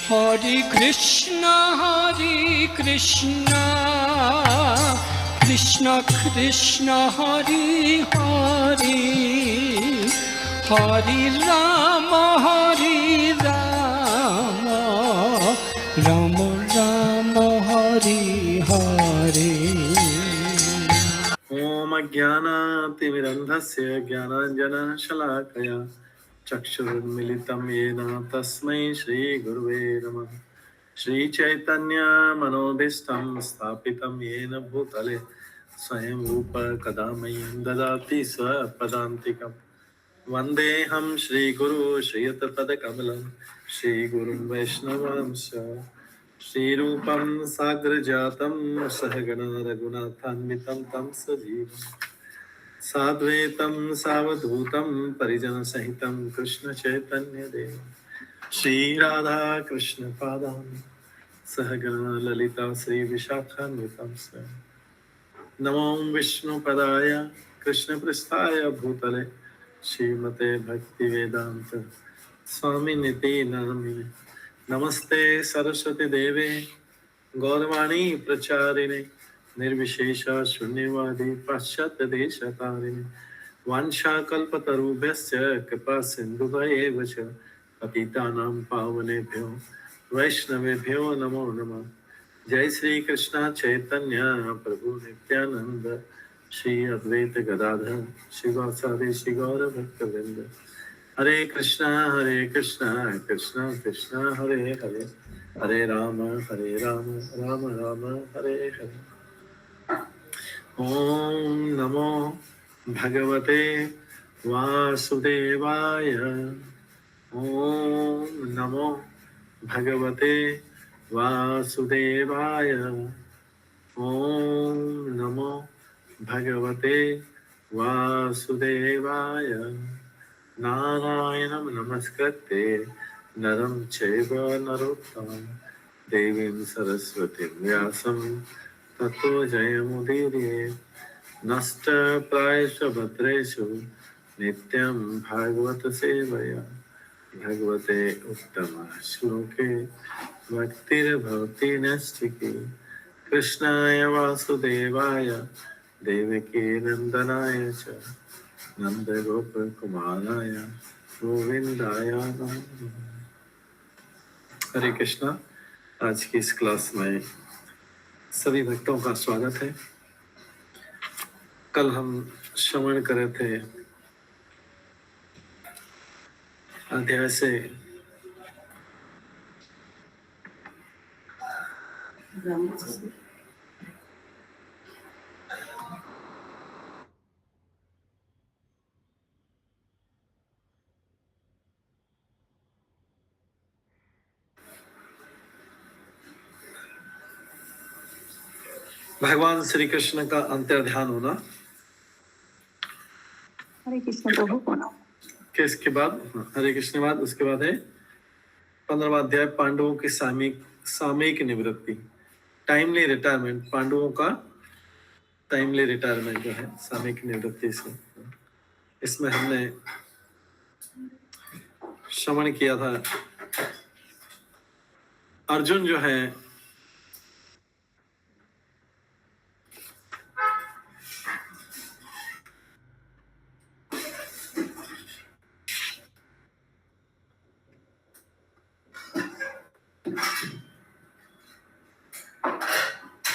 Hare Krishna, Krishna Krishna, Hare Hare, Hare Rama, Rama Rama, Hare Hare. ओम अज्ञानातिमिरन्धस्य ज्ञानाञ्जनशलाकया चक्षुरुन्मिलितं येन तस्मै श्रीगुरुवे नमः। श्रीचैतन्यमनोभीष्टं स्थापितं येन भूतले स्वयं रूप कदा मह्यं ददाति स्वपदान्तिकं। वन्देऽहं श्रीगुरु श्रीयुतपदकमलं श्रीगुरुं वैष्णवांश्च श्रीरूपं साग्रजातं सहगण रघुनाथान्वितं तं सजीवं साद्वैतं सावधूतं परिजनसहितं कृष्णचैतन्यदेवं श्रीराधाकृष्णपादां सहगण ललिता श्रीविशाखान्वितं स नमो विष्णुपदाय कृष्णपृष्ठाय भूतले श्रीमते भक्तिवेदान्त स्वामिनिति नामिने। नमस्ते सरस्वती देवे गौरवाणी प्रचारिणे निर्विशेष शून्यवादी पाश्चात्य देशतारिणे वाञ्छाकल्पतरुभ्यश्च कृपा सिन्धुभ्येव च पतितानां पावनेभ्यो वैष्णवेभ्यो नमो नमः। जय श्री कृष्ण चैतन्य प्रभु नित्यानंद श्री अद्वैत गदाधर शिवासादि श्री गौर भक्तवृंद। हरे कृष्णा कृष्णा कृष्णा हरे हरे, हरे राम राम राम हरे हरे। ओम नमो भगवते वासुदेवाय, ओम नमो भगवते वासुदेवाय, ओम नमो भगवते वासुदेवाय। नारायणं नमस्कृत्य नरं चैव नरोत्तमं देवीं सरस्वतीं व्यासं ततो जयमुदीरयेत्। नष्टप्रायेषु भद्रेषु नित्यं भागवत सेवया भगवते उत्तम श्लोके भक्तिर्भवति नैष्ठिकी। कृष्णाय वासुदेवाय देवकी नंदनाय च नंदगोपकुमाराय गोविंदाय नमः। हरे कृष्णा। आज की इस क्लास में सभी भक्तों का स्वागत है। कल हम श्रवण कर रहे थे अध्याय से भगवान श्री कृष्ण का अंतर्ध्यान होना। हरे कृष्ण प्रभु होना के इसके बाद हरे कृष्ण बाद उसके बाद है 15वां अध्याय पांडवों की सामयिक निवृत्ति, टाइमली रिटायरमेंट। पांडवों का टाइमली रिटायरमेंट जो है सामयिक निवृत्ति से, इसमें हमने श्रवण किया था अर्जुन जो है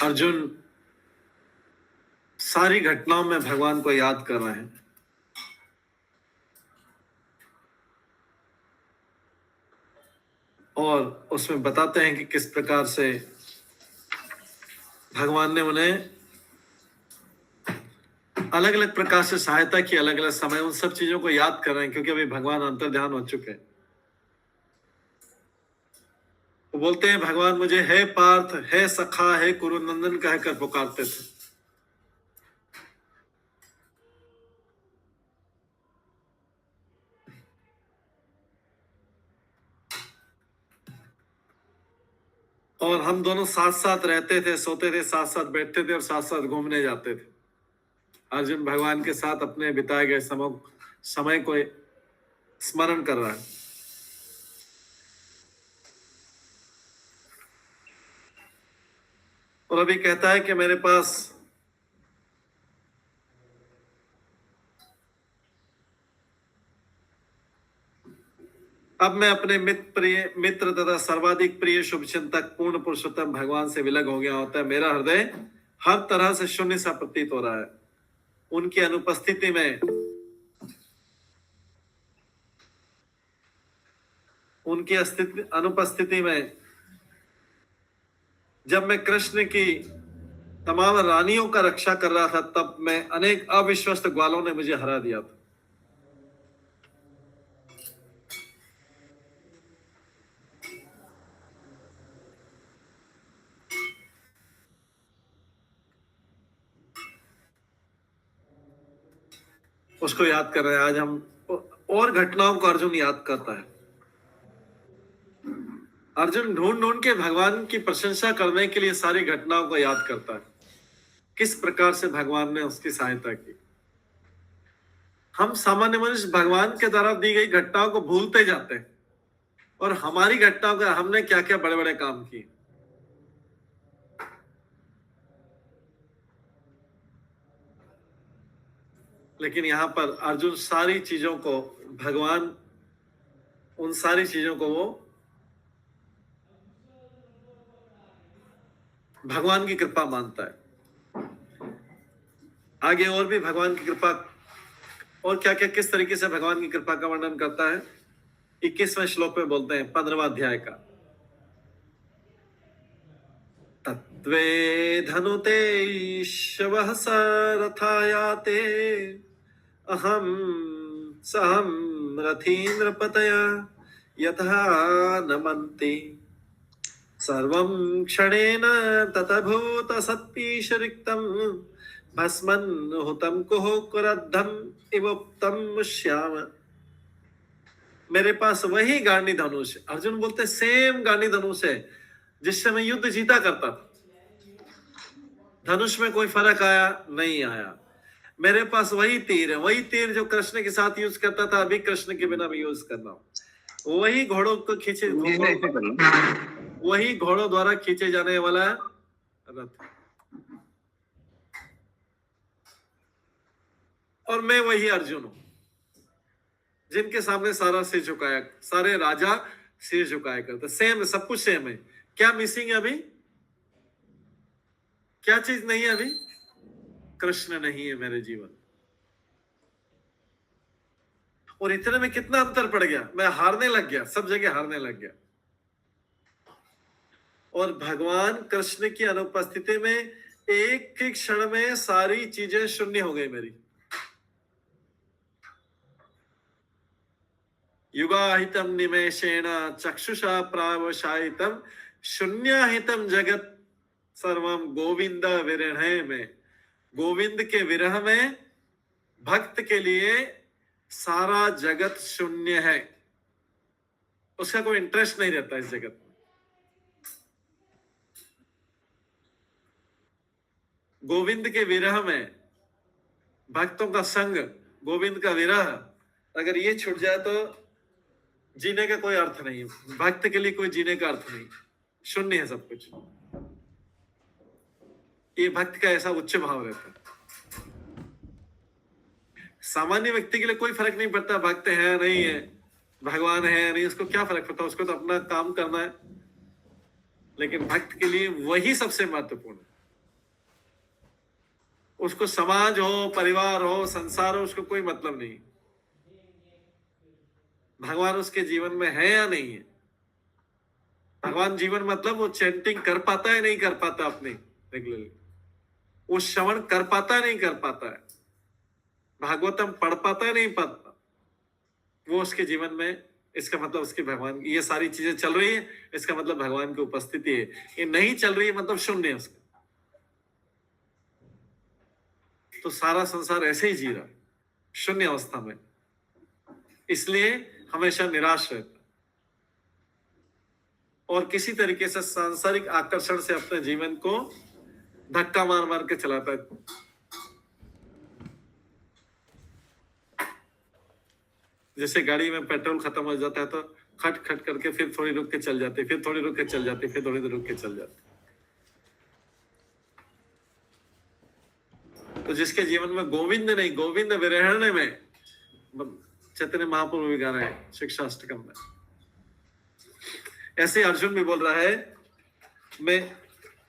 अर्जुन सारी घटनाओं में भगवान को याद कर रहे हैं और उसमें बताते हैं कि किस प्रकार से भगवान ने उन्हें अलग अलग प्रकार से सहायता की, अलग अलग समय। उन सब चीजों को याद कर रहे हैं क्योंकि अभी भगवान अंतर्ध्यान हो चुके हैं। वो बोलते हैं भगवान मुझे हे पार्थ, हे सखा, हे कुरुनंदन कहकर पुकारते थे। और हम दोनों साथ साथ रहते थे, सोते थे, साथ साथ बैठते थे और साथ साथ घूमने जाते थे। अर्जुन भगवान के साथ अपने बिताए गए समय को स्मरण कर रहा है। और अभी कहता है कि मेरे पास अब मैं अपने मित्र तथा सर्वाधिक प्रिय शुभ चिंतक पूर्ण पुरुषोत्तम भगवान से विलग हो गया होता है। मेरा हृदय हर तरह से शून्य सा प्रतीत हो रहा है। उनकी अनुपस्थिति में अनुपस्थिति में जब मैं कृष्ण की तमाम रानियों का रक्षा कर रहा था, तब मैं अनेक अविश्वस्त ग्वालों ने मुझे हरा दिया था। उसको याद कर रहे हैं आज हम, और घटनाओं को अर्जुन याद करता है। अर्जुन ढूंढ ढूंढ के भगवान की प्रशंसा करने के लिए सारी घटनाओं को याद करता है, किस प्रकार से भगवान ने उसकी सहायता की। हम सामान्य मनुष्य भगवान के द्वारा दी गई घटनाओं को भूलते जाते हैं, और हमारी घटनाओं का हमने क्या क्या बड़े बड़े काम किए। लेकिन यहाँ पर अर्जुन सारी चीजों को भगवान, उन सारी चीजों को वो भगवान की कृपा मानता है। आगे और भी भगवान की कृपा और क्या क्या किस तरीके से भगवान की कृपा का वर्णन करता है 21वें श्लोक में बोलते हैं 15वां अध्याय का। तत्वे धनुते शवः सरथायाते अहम सहम रथीन्द्र पतया यथा नमन्ति सर्वं क्षणेन ततभूत सत्पीश रिक्तम भस्मन् हुतम कुहुकुरद्धम इवोक्तम श्याम। मेरे पास वही गांडी धनुष, अर्जुन बोलते सेम गांडी धनुष है जिससे मैं युद्ध जीता करता था। धनुष में कोई फर्क आया नहीं आया। मेरे पास वही तीर है, वही तीर जो कृष्ण के साथ यूज करता था, अभी कृष्ण के बिना भी यूज करना हूं। वही घोड़ों को खींचे, वही घोड़ों द्वारा खींचे जाने वाला रथ, और मैं वही अर्जुन हूं जिनके सामने सारा सिर झुकाया, सारे राजा सिर झुकाया करते। सेम, सब कुछ सेम है। क्या मिसिंग है अभी? क्या चीज नहीं है अभी? कृष्ण नहीं है मेरे जीवन। और इतने में कितना अंतर पड़ गया, मैं हारने लग गया, सब जगह हारने लग गया। और भगवान कृष्ण की अनुपस्थिति में एक एक क्षण में सारी चीजें शून्य हो गई मेरी। युगाहितम निमेषेण चक्षुषा प्रावशायितम शून्याहितम जगत सर्वम गोविंद विरह में। गोविंद के विरह में भक्त के लिए सारा जगत शून्य है, उसका कोई इंटरेस्ट नहीं रहता इस जगत में। गोविंद के विरह में भक्तों का संग, गोविंद का विरह अगर ये छूट जाए तो जीने का कोई अर्थ नहीं है। भक्त के लिए कोई जीने का अर्थ नहीं, शून्य है सब कुछ। ये भक्त का ऐसा उच्च भाव रहता है। सामान्य व्यक्ति के लिए कोई फर्क नहीं पड़ता भक्त है नहीं है, भगवान है नहीं, उसको क्या फर्क पड़ता, उसको तो अपना काम करना है। लेकिन भक्त के लिए वही सबसे महत्वपूर्ण है। उसको समाज हो, परिवार हो, संसार हो, उसको कोई मतलब नहीं। भगवान उसके जीवन में है या नहीं है। भगवान जीवन मतलब वो चैंटिंग कर पाता है नहीं कर पाता अपने रेगुलरली, वो श्रवण कर पाता है नहीं कर पाता है, भागवतम पढ़ पाता है नहीं पाता, वो उसके जीवन में, इसका मतलब उसके भगवान, ये सारी चीजें चल रही है, इसका मतलब भगवान की उपस्थिति है। ये नहीं चल रही है मतलब शून्य है उसका। तो सारा संसार ऐसे ही जी रहा है शून्य अवस्था में, इसलिए हमेशा निराश रहता है और किसी तरीके से सांसारिक आकर्षण से अपने जीवन को धक्का मार मार के चलाता है। जैसे गाड़ी में पेट्रोल खत्म हो जाता है तो खट खट करके फिर थोड़ी रुक के चल जाते, फिर थोड़ी रुक के चल जाते, फिर थोड़ी रुक के चल जाते। तो जिसके जीवन में गोविंद नहीं, गोविंद विरहण में, चैतन्य महाप्रभु भी गा रहे हैं शिक्षाष्टकम में। ऐसे अर्जुन भी बोल रहा है, मैं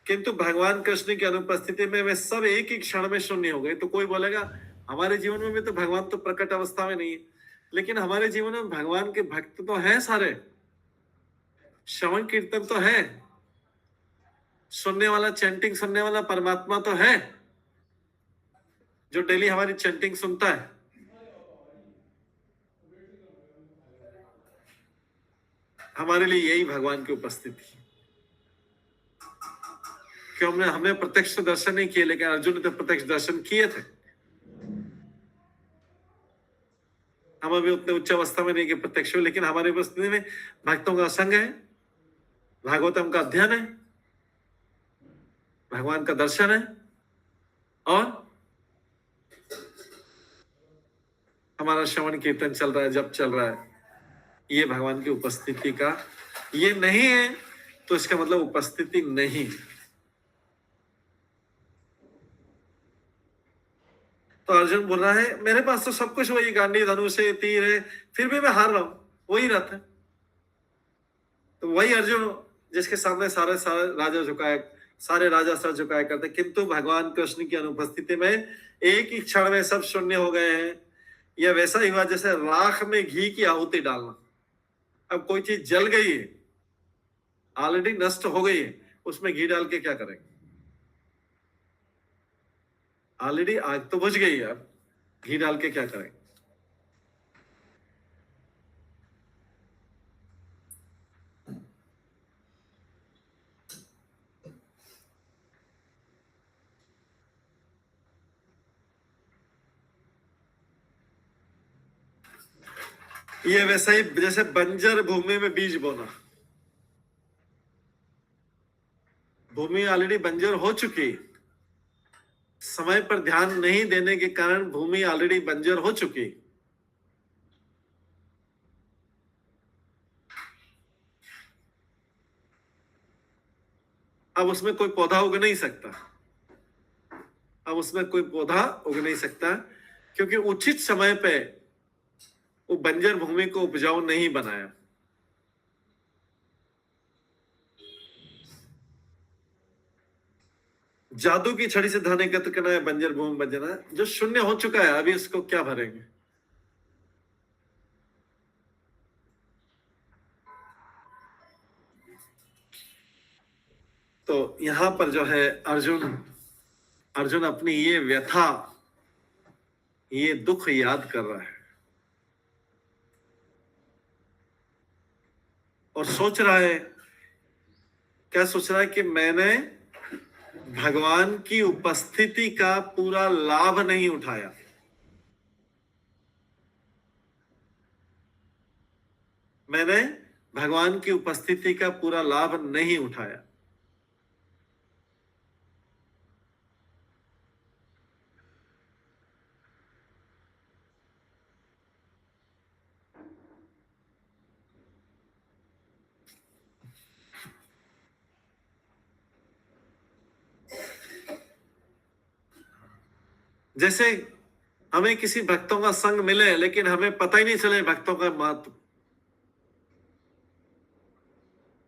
किंतु भगवान कृष्ण की अनुपस्थिति में वे सब एक ही क्षण में शून्य हो गए। तो कोई बोलेगा हमारे जीवन में भी तो भगवान तो प्रकट अवस्था में नहीं है, लेकिन हमारे जीवन में भगवान के भक्त तो हैं सारे, श्रवण कीर्तन तो है, सुनने वाला चैंटिंग सुनने वाला परमात्मा तो है, जो डेली हमारी चैंटिंग सुनता है। हमारे लिए यही भगवान की उपस्थिति। क्यों हमने प्रत्यक्ष दर्शन नहीं किए, लेकिन अर्जुन ने तो प्रत्यक्ष दर्शन किए थे। हम अभी उतने उच्च अवस्था में नहीं कि प्रत्यक्ष हो, लेकिन हमारी उपस्थिति में भक्तों का संग है, भागवतम का अध्ययन है, भगवान का दर्शन है, और हमारा श्रवण कीर्तन चल रहा है, जब चल रहा है। ये भगवान की उपस्थिति का, ये नहीं है तो इसका मतलब उपस्थिति नहीं। तो अर्जुन बोल रहा है मेरे पास तो सब कुछ वही गांडी धनुष है, तीर है, फिर भी मैं हार रहा हूं, वही रथ है। तो वही अर्जुन जिसके सामने सारे राजा झुकाए, सारे राजा सर झुकाए करते, किंतु भगवान कृष्ण की अनुपस्थिति में एक ही क्षण में सब शून्य हो गए हैं। यह वैसा ही हुआ जैसे राख में घी की आहुति डालना। अब कोई चीज जल गई है, ऑलरेडी नष्ट हो गई है, उसमें घी डाल के क्या करेंगे? ऑलरेडी आग तो बुझ गई है, अब घी डाल के क्या करेंगे? ये वैसा ही जैसे बंजर भूमि में बीज बोना। भूमि ऑलरेडी बंजर हो चुकी, समय पर ध्यान नहीं देने के कारण भूमि ऑलरेडी बंजर हो चुकी। अब उसमें कोई पौधा उग नहीं सकता, अब उसमें कोई पौधा उग नहीं सकता, क्योंकि उचित समय पे वो बंजर भूमि को उपजाऊ नहीं बनाया। जादू की छड़ी से धन एकत्र करना है, बंजर भूमि बंजना, जो शून्य हो चुका है, अभी उसको क्या भरेंगे? तो यहां पर जो है अर्जुन अपनी ये व्यथा, ये दुख याद कर रहा है और सोच रहा है, क्या सोच रहा है कि मैंने भगवान की उपस्थिति का पूरा लाभ नहीं उठाया। मैंने भगवान की उपस्थिति का पूरा लाभ नहीं उठाया। जैसे हमें किसी भक्तों का संग मिले, लेकिन हमें पता ही नहीं चले भक्तों का महत्व।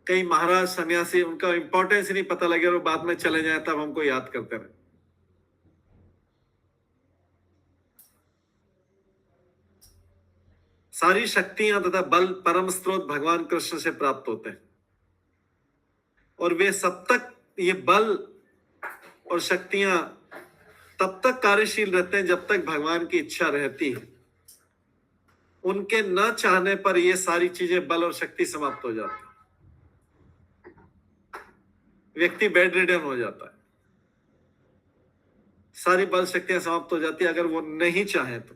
कई महाराज सन्यासी, उनका इंपॉर्टेंस ही नहीं पता लगे और बाद में चले जाए, तब हमको याद करते रहे। सारी शक्तियां तथा बल परम स्रोत भगवान कृष्ण से प्राप्त होते हैं, और वे सब तक, ये बल और शक्तियां तब तक कार्यशील रहते हैं जब तक भगवान की इच्छा रहती है। उनके न चाहने पर ये सारी चीजें, बल और शक्ति समाप्त हो जाती है। व्यक्ति बेड रिडन हो जाता है, सारी बल शक्तियां समाप्त हो जाती है अगर वो नहीं चाहे तो।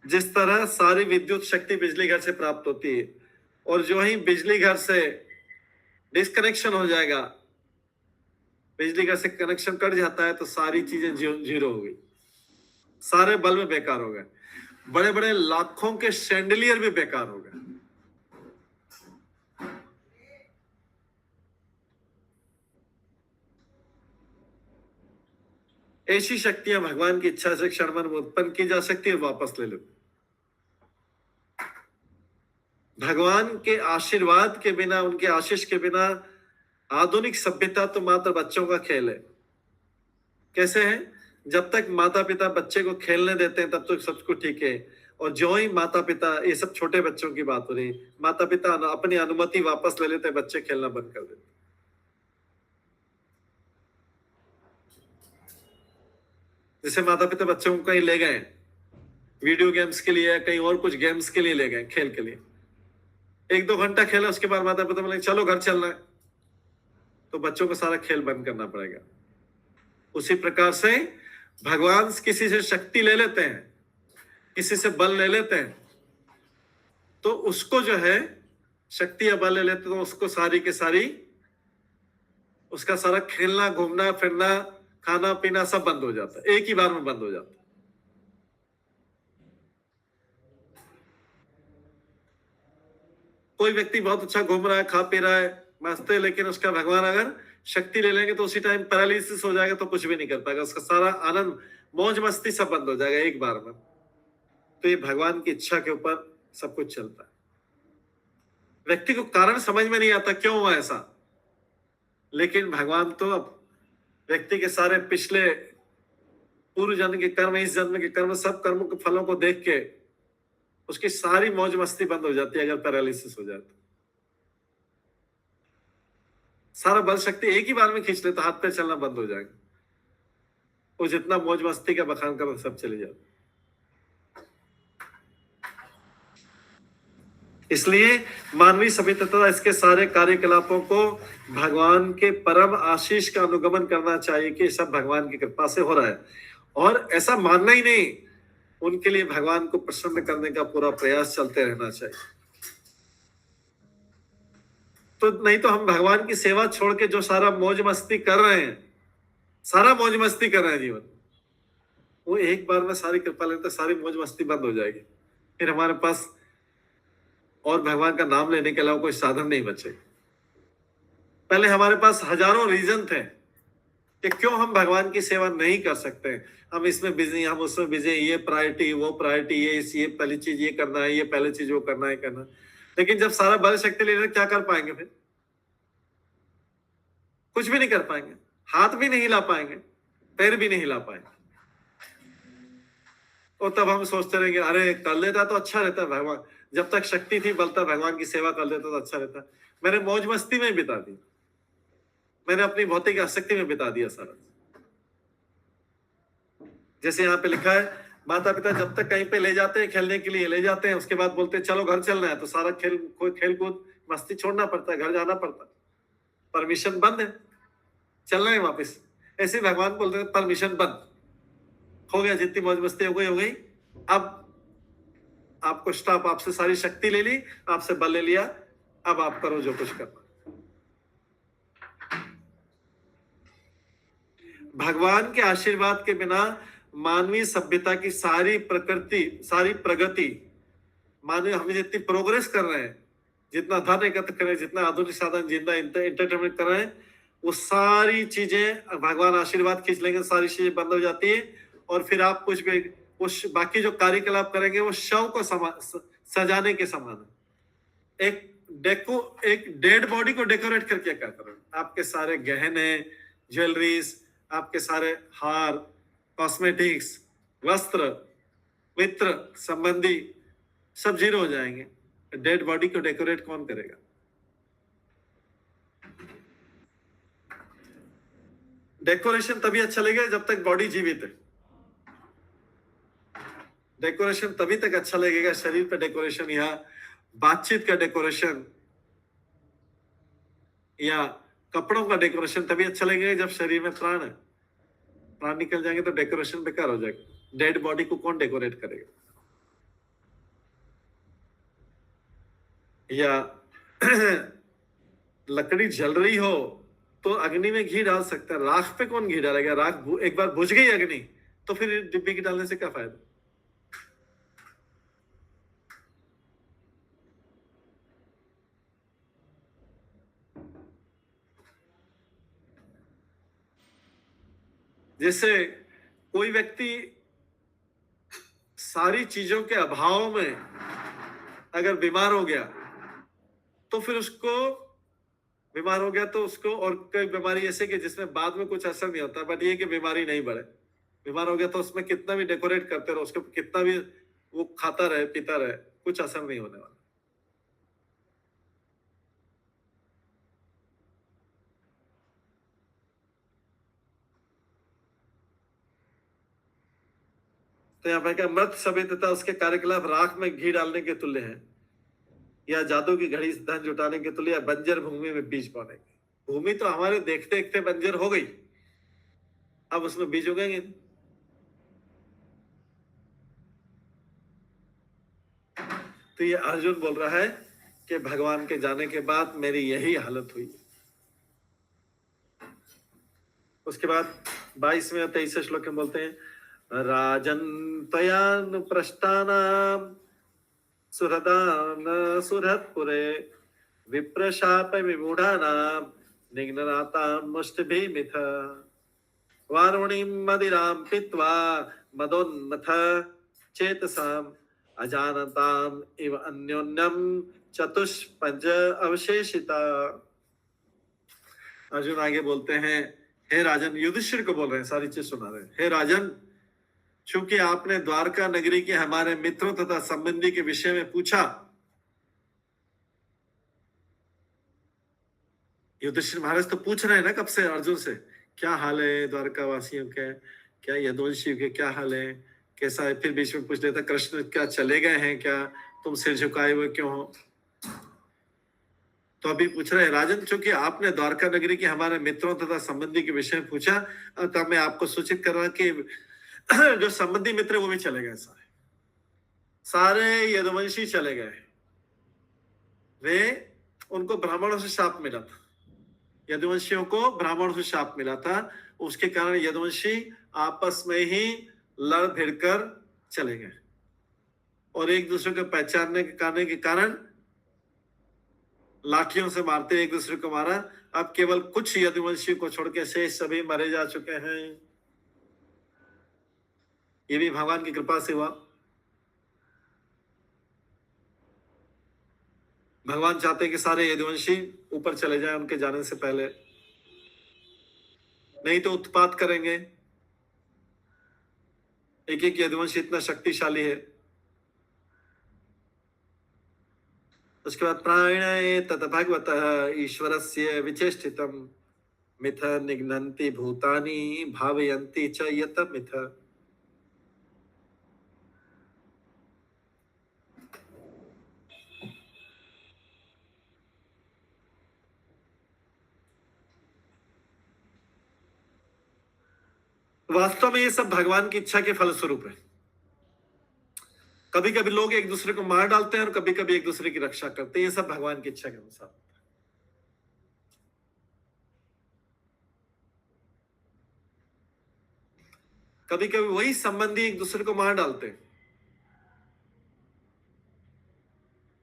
जिस तरह सारी विद्युत शक्ति बिजली घर से प्राप्त होती है, और जो ही बिजली घर से डिस्कनेक्शन हो जाएगा, बिजली घर से कनेक्शन कट जाता है, तो सारी चीजें जीरो हो गई, सारे बल्ब बेकार हो गए, बड़े बड़े लाखों के शैंडलियर भी बेकार हो गए। ऐसी शक्तियां भगवान की इच्छा से क्षण भर में उत्पन्न की जा सकती है, वापस ले लो। भगवान के आशीर्वाद के बिना, उनके आशीष के बिना आधुनिक सभ्यता तो मात्र बच्चों का खेल है। कैसे है? जब तक माता पिता बच्चे को खेलने देते हैं तब तक सब कुछ ठीक है, और जो ही माता पिता, ये सब छोटे बच्चों की बात हो रही, माता पिता अपनी अनुमति वापस ले लेते हैं, बच्चे खेलना बंद कर देते। जैसे माता पिता बच्चों को कहीं ले गए वीडियो गेम्स के लिए, कहीं और कुछ गेम्स के लिए ले गए, खेल के लिए, 1-2 घंटा खेला, उसके बाद माता पिता बोले चलो घर चलना है, तो बच्चों को सारा खेल बंद करना पड़ेगा। उसी प्रकार से भगवान किसी से शक्ति ले लेते हैं, किसी से बल ले लेते हैं, तो उसको जो है शक्ति या बल ले लेते हैं, तो उसको सारी के सारी, उसका सारा खेलना, घूमना फिरना, खाना पीना सब बंद हो जाता है, एक ही बार में बंद हो जाता है। कोई व्यक्ति बहुत अच्छा घूम रहा है, खा पी रहा है, मस्त है, लेकिन उसका भगवान अगर शक्ति ले लेंगे तो उसी टाइम पैरालिसिस हो जाएगा, तो कुछ भी नहीं कर पाएगा, उसका सारा आनंद, मौज मस्ती सब बंद हो जाएगा एक बार में। तो ये भगवान की इच्छा के ऊपर सब कुछ चलता है। व्यक्ति को कारण समझ में नहीं आता क्यों हुआ ऐसा, लेकिन भगवान तो अब व्यक्ति के सारे पिछले पूर्व जन्म के कर्म, इस जन्म के कर्म, सब कर्मों के फलों को देख के उसकी सारी मौज मस्ती बंद हो जाती है अगर पैरालिसिस हो जाए तो। सारा बल शक्ति एक ही बार में खींच ले तो हाथ पैर चलना बंद हो जाएगा, वो जितना मौज मस्ती का बखान कर सब चले जाते। इसलिए मानवीय सभ्यता तथा इसके सारे कार्यकलापों को भगवान के परम आशीष का अनुगमन करना चाहिए कि सब भगवान की कृपा से हो रहा है, और ऐसा मानना ही नहीं, उनके लिए भगवान को प्रसन्न करने का पूरा प्रयास चलते रहना चाहिए। तो नहीं तो हम भगवान की सेवा छोड़ के जो सारा मौज मस्ती कर रहे हैं, सारा मौज मस्ती कर रहे हैं जीवन, वो एक बार में सारी कृपा लेते सारी मौज मस्ती बंद हो जाएगी, फिर हमारे पास और भगवान का नाम लेने के अलावा कोई साधन नहीं बचे। पहले हमारे पास हजारों रीजन थे कि क्यों हम भगवान की सेवा नहीं कर सकते। हम इसमें बिजी, हम उसमें बिजी, ये प्रायोरिटी, वो प्रायोरिटी, ये पहली चीज ये करना है, ये पहली चीज वो करना है, करना। लेकिन जब सारा बल शक्ति ले रहे क्या कर पाएंगे? फिर कुछ भी नहीं कर पाएंगे, हाथ भी नहीं हिला पाएंगे, पैर भी नहीं हिला पाएंगे, और तब हम सोचते रहेंगे अरे कर लेता तो अच्छा रहता भगवान, जब तक शक्ति थी बलता भगवान की सेवा कर लेता तो अच्छा रहता। मैंने मौज मस्ती में बिता दी, मैंने अपनी भौतिक आसक्ति में बिता दिया सारा। जैसे यहाँ पे लिखा है, माता पिता जब तक कहीं पे ले जाते हैं, खेलने के लिए ले जाते हैं, उसके बाद बोलते हैं चलो घर चलना है, तो सारा खेल कूद मस्ती छोड़ना पड़ता है, घर जाना पड़ता है, परमिशन बंद है, चलना है वापिस। ऐसे भगवान बोलते हैं परमिशन बंद हो गया, जितनी मौज मस्ती हो गई, अब आपको स्टॉप, आपसे सारी शक्ति ले ली, आपसे बल ले लिया, अब आप करो जो कुछ करना। भगवान के आशीर्वाद के बिना मानवीय सभ्यता की सारी प्रगति, मानवीय हमें जितनी प्रोग्रेस कर रहे हैं, जितना धन एकत्र कर रहे हैं, जितना आधुनिक साधन, जितना एंटरटेनमेंट कर रहे हैं, वो सारी चीजें भगवान आशीर्वाद खींच लेंगे, सारी चीजें बंद हो जाती है, और फिर आप कुछ भी बाकी जो कार्यकलाप करेंगे वो शव को सजाने के समान है। एक डेड बॉडी को डेकोरेट करके क्या करोगे? आपके सारे गहने, ज्वेलरीज, आपके सारे हार, कॉस्मेटिक्स, वस्त्र, मित्र, संबंधी सब जीरो हो जाएंगे। डेड बॉडी को डेकोरेट कौन करेगा? डेकोरेशन तभी अच्छा लगेगा जब तक बॉडी जीवित है। डेकोरेशन तभी तक अच्छा लगेगा, शरीर पे डेकोरेशन या बातचीत का डेकोरेशन या कपड़ों का डेकोरेशन तभी अच्छा लगेगा जब शरीर में प्राण है। प्राण निकल जाएंगे तो डेकोरेशन बेकार हो जाएगा। डेड बॉडी को कौन डेकोरेट करेगा? या लकड़ी जल रही हो तो अग्नि में घी डाल सकता है, राख पे कौन घी डालेगा? राख एक बार बुझ गई अग्नि तो फिर डिब्बी की डालने से क्या फायदा? जैसे कोई व्यक्ति सारी चीजों के अभाव में अगर बीमार हो गया तो फिर उसको बीमार हो गया तो उसको, और कोई बीमारी ऐसे कि जिसमें बाद में कुछ असर नहीं होता, बट ये कि बीमारी नहीं बढ़े। बीमार हो गया तो उसमें कितना भी डेकोरेट करते रहो, उसको कितना भी वो खाता रहे पीता रहे, कुछ असर नहीं होने वाला। तो यहाँ पे क्या, मृत सभी तथा उसके कार्यकलाप राख में घी डालने के तुल्य है, या जादू की घड़ी से धन जुटाने के तुल्य, या बंजर भूमि में बीज बोने के। भूमि तो हमारे देखते देखते बंजर हो गई, अब उसमें बीज उगेंगे। तो ये अर्जुन बोल रहा है कि भगवान के जाने के बाद मेरी यही हालत हुई। उसके बाद 22वें और 23वें श्लोक में बोलते हैं, राजन तयान प्रस्थानाम सुहृदान सुहृदपुरे विप्रशाप विमूढ़ानाम निघ्ननाताम मुष्टिभिमिथ वारुणीम मदिराम पित्वा मदोन्मथ चेतसाम अजानताम इव अन्योन्यम चतुष्पंच अवशेषिता। अर्जुन आगे बोलते हैं, हे राजन, युधिष्ठिर को बोल रहे हैं, सारी चीज सुना रहे हैं। हे राजन, चूंकि आपने द्वारका नगरी के हमारे मित्रों तथा संबंधी के विषय में पूछा। युधिष्ठिर महाराज तो पूछ रहे हैं ना कब से अर्जुन से, क्या हाल है द्वारका वासियों के, क्या यदुवंशियों के क्या हाल है, कैसा है। फिर बीच में पूछ लेता, कृष्ण क्या चले गए हैं क्या, तुम सिर झुकाए हुए क्यों हो। तो अभी पूछ रहे हैं, राजन, चूंकि आपने द्वारका नगरी के हमारे मित्रों तथा संबंधी के विषय में पूछा, तब मैं आपको सूचित कर रहा कि जो संबंधी मित्र वो भी चले गए, सारे यदुवंशी चले गए। वे, उनको ब्राह्मणों से शाप मिला था, यदुवंशियों को ब्राह्मणों से शाप मिला था। उसके कारण यदुवंशी आपस में ही लड़ भिड़कर चले गए और एक दूसरे को पहचानने के कारण लाठियों से मारते एक दूसरे को मारा। अब केवल कुछ यदुवंशियों को छोड़ के शेष सभी मारे जा चुके हैं। ये भी भगवान की कृपा से हुआ। भगवान चाहते हैं कि सारे यदुवंशी ऊपर चले जाएं उनके जाने से पहले, नहीं तो उत्पात करेंगे। एक एक यदुवंशी इतना शक्तिशाली है। उसके बाद प्राणे तत भगवतः ईश्वरस्य विचेष्टितम् मिथ निघ्नन्ति भूतानि भावयन्ति च यत मिथ। वास्तव में ये सब भगवान की इच्छा के फलस्वरूप है। कभी कभी लोग एक दूसरे को मार डालते हैं और कभी कभी एक दूसरे की रक्षा करते हैं। ये सब भगवान की इच्छा के अनुसार। कभी कभी वही संबंधी एक दूसरे को मार डालते हैं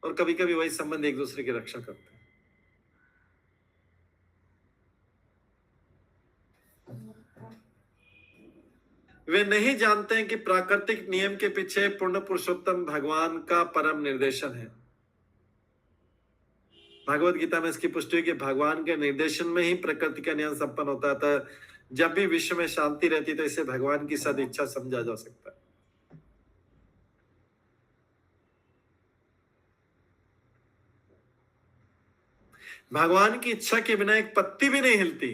और कभी कभी वही संबंधी एक दूसरे की रक्षा करते हैं। वे नहीं जानते हैं कि प्राकृतिक नियम के पीछे पूर्ण पुरुषोत्तम भगवान का परम निर्देशन है। भगवत गीता में इसकी पुष्टि हुई कि भगवान के निर्देशन में ही प्रकृति का नियम संपन्न होता था। जब भी विश्व में शांति रहती तो इसे भगवान की सदिच्छा समझा जा सकता है। भगवान की इच्छा के बिना एक पत्ती भी नहीं हिलती।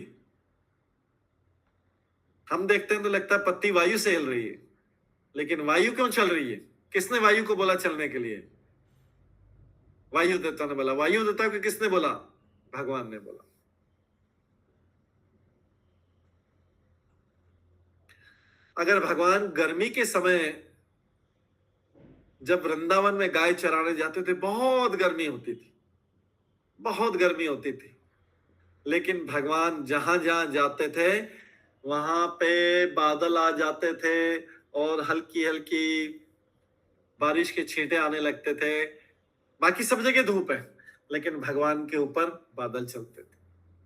हम देखते हैं तो लगता है पत्ती वायु से हिल रही है, लेकिन वायु क्यों चल रही है? किसने वायु को बोला चलने के लिए? वायु देवता ने बोला। वायु देवता को किसने बोला? भगवान ने बोला। अगर भगवान गर्मी के समय जब वृंदावन में गाय चराने जाते थे, बहुत गर्मी होती थी, बहुत गर्मी होती थी, लेकिन भगवान जहां जहां जाते थे वहां पे बादल आ जाते थे और हल्की हल्की बारिश के छींटे आने लगते थे। बाकी सब जगह धूप है, लेकिन भगवान के ऊपर बादल चलते थे।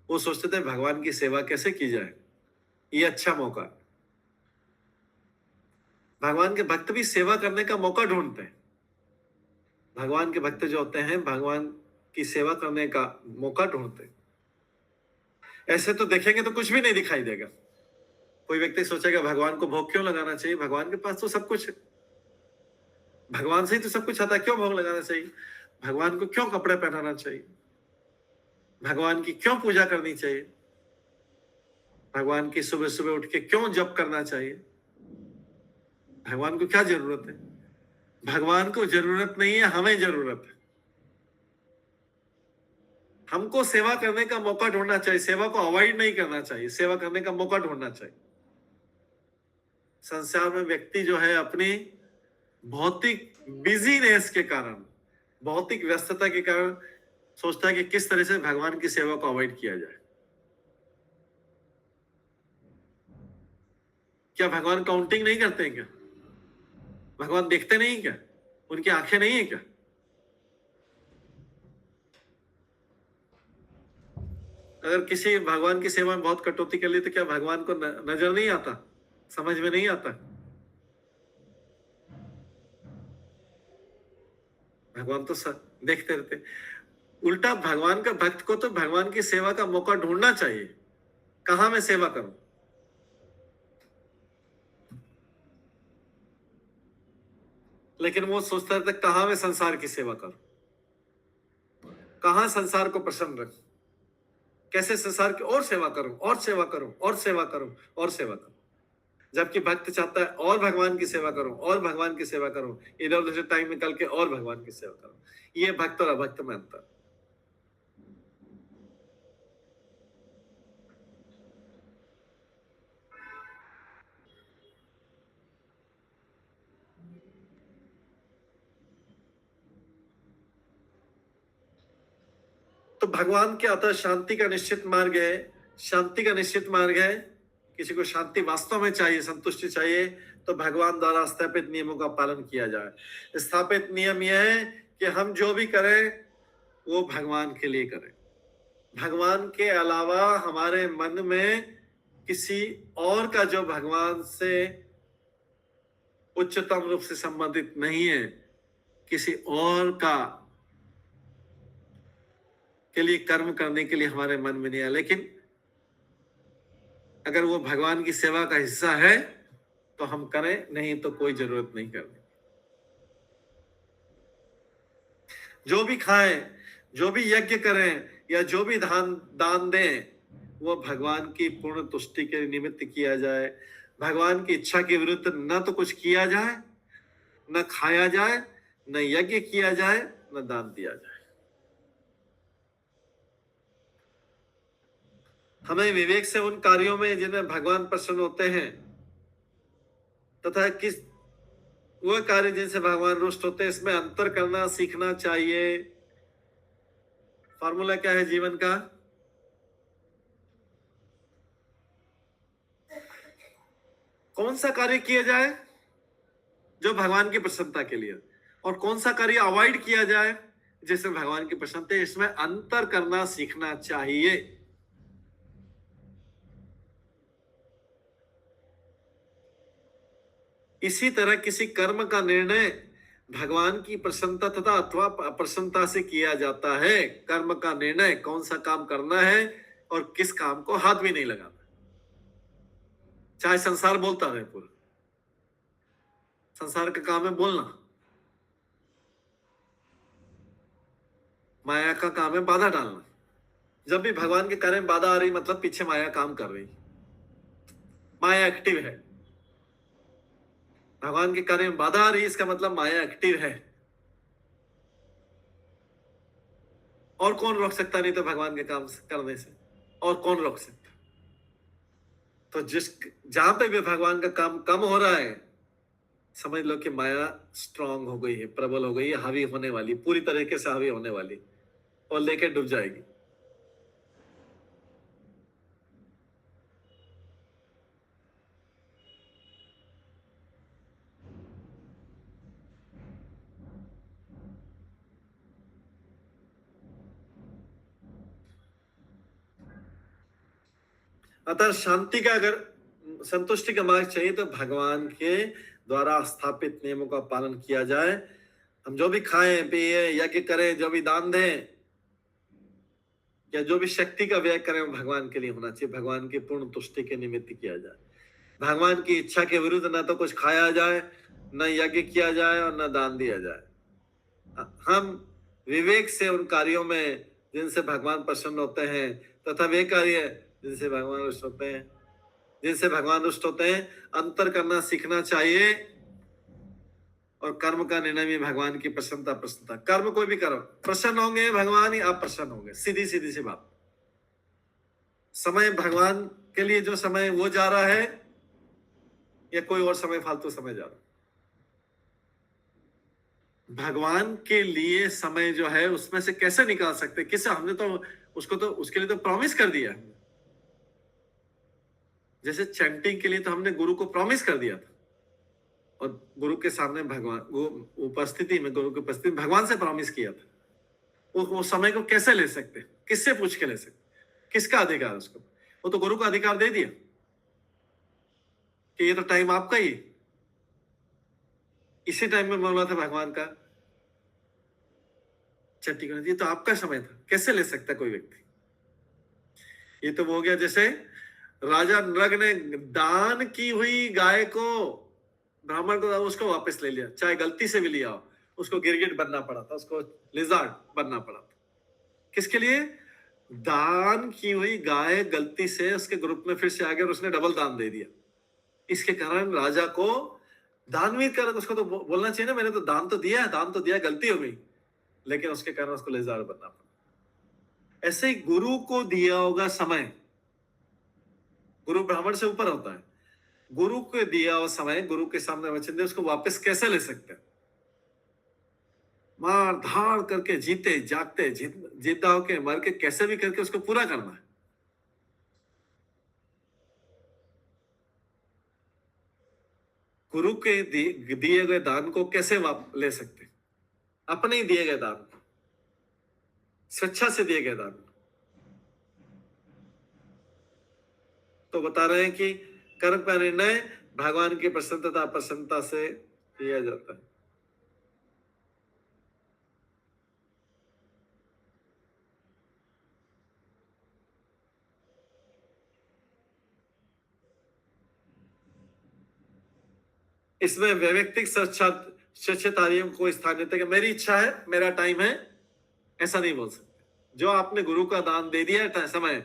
वो सोचते थे भगवान की सेवा कैसे की जाए, ये अच्छा मौका है। भगवान के भक्त भी सेवा करने का मौका ढूंढते हैं। भगवान के भक्त जो होते हैं भगवान की सेवा करने का मौका ढूंढते हैं। ऐसे तो देखेंगे तो कुछ भी नहीं दिखाई देगा। कोई व्यक्ति सोचेगा भगवान को भोग क्यों लगाना चाहिए, भगवान के पास तो सब कुछ है, भगवान से ही तो सब कुछ आता है, क्यों भोग लगाना चाहिए, भगवान को क्यों कपड़े पहनाना चाहिए, भगवान की क्यों पूजा करनी चाहिए, भगवान की सुबह सुबह उठ के क्यों जप करना चाहिए, भगवान को क्या जरूरत है। भगवान को जरूरत नहीं है, हमें जरूरत है। हमको सेवा करने का मौका ढूंढना चाहिए, सेवा को अवॉइड नहीं करना चाहिए, सेवा करने का मौका ढूंढना चाहिए। संसार में व्यक्ति जो है अपनी भौतिक बिजीनेस के कारण, भौतिक व्यस्तता के कारण सोचता है कि किस तरह से भगवान की सेवा को अवॉइड किया जाए। क्या भगवान काउंटिंग नहीं करते हैं क्या? भगवान देखते नहीं क्या? उनकी आंखें नहीं है क्या? अगर किसी भगवान की सेवा में बहुत कटौती कर ली तो क्या भगवान को नजर नहीं आता, समझ में नहीं आता? भगवान तो देखते रहते। उल्टा भगवान का भक्त को तो भगवान की सेवा का मौका ढूंढना चाहिए, कहां मैं सेवा करूं। लेकिन वो सोचता रहता कहां मैं संसार की सेवा करूं, कहां संसार को प्रसन्न रखूं, कैसे संसार की और सेवा करूं और सेवा करूं और सेवा करूं और सेवा करूं। जबकि भक्त चाहता है और भगवान की सेवा करूं और भगवान की सेवा करूं, इधर उधर से टाइम निकाल के और भगवान की सेवा करूं। ये भक्त और अभक्त में अंतर। तो भगवान के अतः शांति का निश्चित मार्ग है, शांति का निश्चित मार्ग है। किसी को शांति वास्तव में चाहिए, संतुष्टि चाहिए, तो भगवान द्वारा स्थापित नियमों का पालन किया जाए। स्थापित नियम यह है कि हम जो भी करें वो भगवान के लिए करें। भगवान के अलावा हमारे मन में किसी और का जो भगवान से उच्चतम रूप से संबंधित नहीं है, किसी और का के लिए कर्म करने के लिए हमारे मन में नहीं है। लेकिन अगर वो भगवान की सेवा का हिस्सा है तो हम करें, नहीं तो कोई जरूरत नहीं करनी। जो भी खाएं, जो भी यज्ञ करें या जो भी दान दें, वो भगवान की पूर्ण तुष्टि के निमित्त किया जाए। भगवान की इच्छा के विरुद्ध न तो कुछ किया जाए, न खाया जाए, न यज्ञ किया जाए, न दान दिया जाए। हमें विवेक से उन कार्यों में जिनमें भगवान प्रसन्न होते हैं तथा किस वो कार्य जिनसे भगवान रुष्ट होते हैं, इसमें अंतर करना सीखना चाहिए। फॉर्मूला क्या है जीवन का? कौन सा कार्य किया जाए जो भगवान की प्रसन्नता के लिए, और कौन सा कार्य अवॉइड किया जाए जिसमें भगवान की प्रसन्नता, इसमें अंतर करना सीखना चाहिए। इसी तरह किसी कर्म का निर्णय भगवान की प्रसन्नता तथा अथवा अप्रसन्नता से किया जाता है। कर्म का निर्णय कौन सा काम करना है और किस काम को हाथ भी नहीं लगाना, चाहे संसार बोलता रहे। पूरा संसार का काम है बोलना, माया का काम है बाधा डालना। जब भी भगवान के कार्य में बाधा आ रही, मतलब पीछे माया काम कर रही, माया एक्टिव है। भगवान के कार्य में बाधा आ रही, इसका मतलब माया एक्टिव है। और कौन रोक सकता? नहीं तो भगवान के काम करने से और कौन रोक सकता? तो जहां पे भी भगवान का काम कम हो रहा है, समझ लो कि माया स्ट्रांग हो गई है, प्रबल हो गई है, हावी होने वाली, पूरी तरीके से हावी होने वाली और लेके डूब जाएगी। अतः शांति का, अगर संतुष्टि का मार्ग चाहिए तो भगवान के द्वारा स्थापित नियमों का पालन किया जाए। हम जो भी खाएं पिए, यज्ञ करें, जो भी दान दें या जो भी शक्ति का व्यय करें, वो भगवान के लिए होना चाहिए, भगवान की पूर्ण तुष्टि के निमित्त किया जाए। भगवान की इच्छा के विरुद्ध न तो कुछ खाया जाए, न यज्ञ किया जाए और न दान दिया जाए। हम विवेक से उन कार्यों में जिनसे भगवान प्रसन्न होते हैं तथा वे कार्य जिनसे भगवान रुष्ट होते हैं, अंतर करना सीखना चाहिए। और कर्म का निर्णय भी भगवान की प्रसन्नता। कर्म कोई भी करो, प्रसन्न होंगे भगवान ही आप प्रसन्न होंगे, सीधी सी बात। समय भगवान के लिए जो समय वो जा रहा है या कोई और समय फालतू समय जा रहा है, भगवान के लिए समय जो है उसमें से कैसे निकाल सकते? किसे? हमने तो उसके लिए तो प्रॉमिस कर दिया। जैसे चैंटिंग के लिए तो हमने गुरु को प्रॉमिस कर दिया था, और गुरु के सामने भगवान उपस्थिति में, गुरु की उपस्थिति में भगवान से प्रॉमिस किया था। वो समय को कैसे ले सकते? किससे पूछ के ले सकते? किसका अधिकार उसको? वो तो गुरु का अधिकार दे दिया कि ये तो टाइम आपका ही, इसी टाइम में बोला था भगवान का छठी गणना, ये तो आपका समय था, कैसे ले सकता कोई व्यक्ति? ये तो हो गया जैसे राजा नृग ने दान की हुई गाय को ब्राह्मण को उसको वापस ले लिया, चाहे गलती से भी लिया हो, उसको गिरगिट बनना पड़ा था, उसको लिजार्ड बनना पड़ा था। किसके लिए? दान की हुई गाय गलती से उसके ग्रुप में फिर से आ गया और उसने डबल दान दे दिया। इसके कारण राजा को दानवीर कर, उसको तो बोलना चाहिए ना, मैंने तो दान तो दिया, गलती हो गई, लेकिन उसके कारण उसको लिजार्ड बनना पड़ा। ऐसे ही गुरु को दिया होगा समय, गुरु ब्राह्मण से ऊपर होता है, गुरु को दिया हुआ समय, गुरु के सामने वचन दे, उसको वापस कैसे ले सकते हैं? मार धाड़ करके, जीते जागते, जीता होके, मर के, कैसे भी करके उसको पूरा करना है। गुरु के दिए गए दान को कैसे ले सकते? अपने ही दिए गए दान को, स्वेच्छा से दिए गए दान को। तो बता रहे हैं कि कर्म का निर्णय भगवान की प्रसन्नता से किया जाता है। इसमें वैयक्तिक स्वच्छतारियों को स्थान देते हैं कि मेरी इच्छा है, मेरा टाइम है, ऐसा नहीं बोल सकते। जो आपने गुरु का दान दे दिया है समय,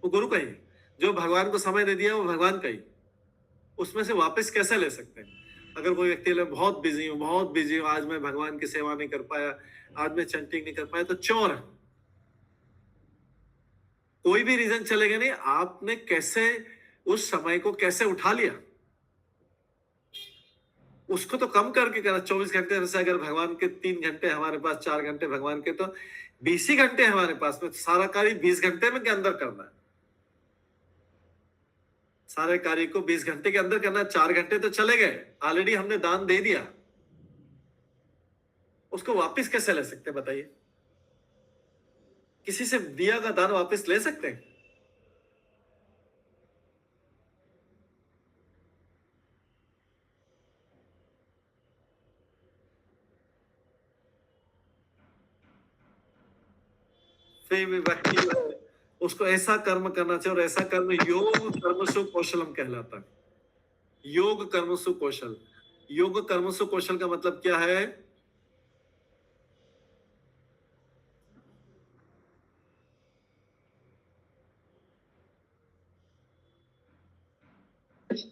वो गुरु का ही। जो भगवान को समय दे दिया वो भगवान का ही, उसमें से वापस कैसे ले सकते हैं? अगर कोई व्यक्ति बहुत बिजी हूँ, आज मैं भगवान की सेवा नहीं कर पाया, आज मैं चैंटिंग नहीं कर पाया, तो चोर है। कोई भी रीजन चलेगा नहीं, आपने कैसे उस समय को कैसे उठा लिया, उसको तो कम करके करा। 24 घंटे में से अगर भगवान के 3 घंटे हमारे पास, 4 घंटे भगवान के, तो 20 ही घंटे हमारे पास में, सारा कार्य 20 घंटे में के अंदर करना है। सारे कार्य को 20 घंटे के अंदर करना। 4 घंटे तो चले गए, ऑलरेडी हमने दान दे दिया, उसको वापस कैसे ले सकते बताइए? किसी से दिया का दान वापस ले सकते हैं? फिर भी व्यक्ति उसको ऐसा कर्म करना चाहिए, और ऐसा कर्म योग कर्मसु कौशलम कहलाता है। योग कर्मसु कौशल। योग कर्मसु कौशल का मतलब क्या है?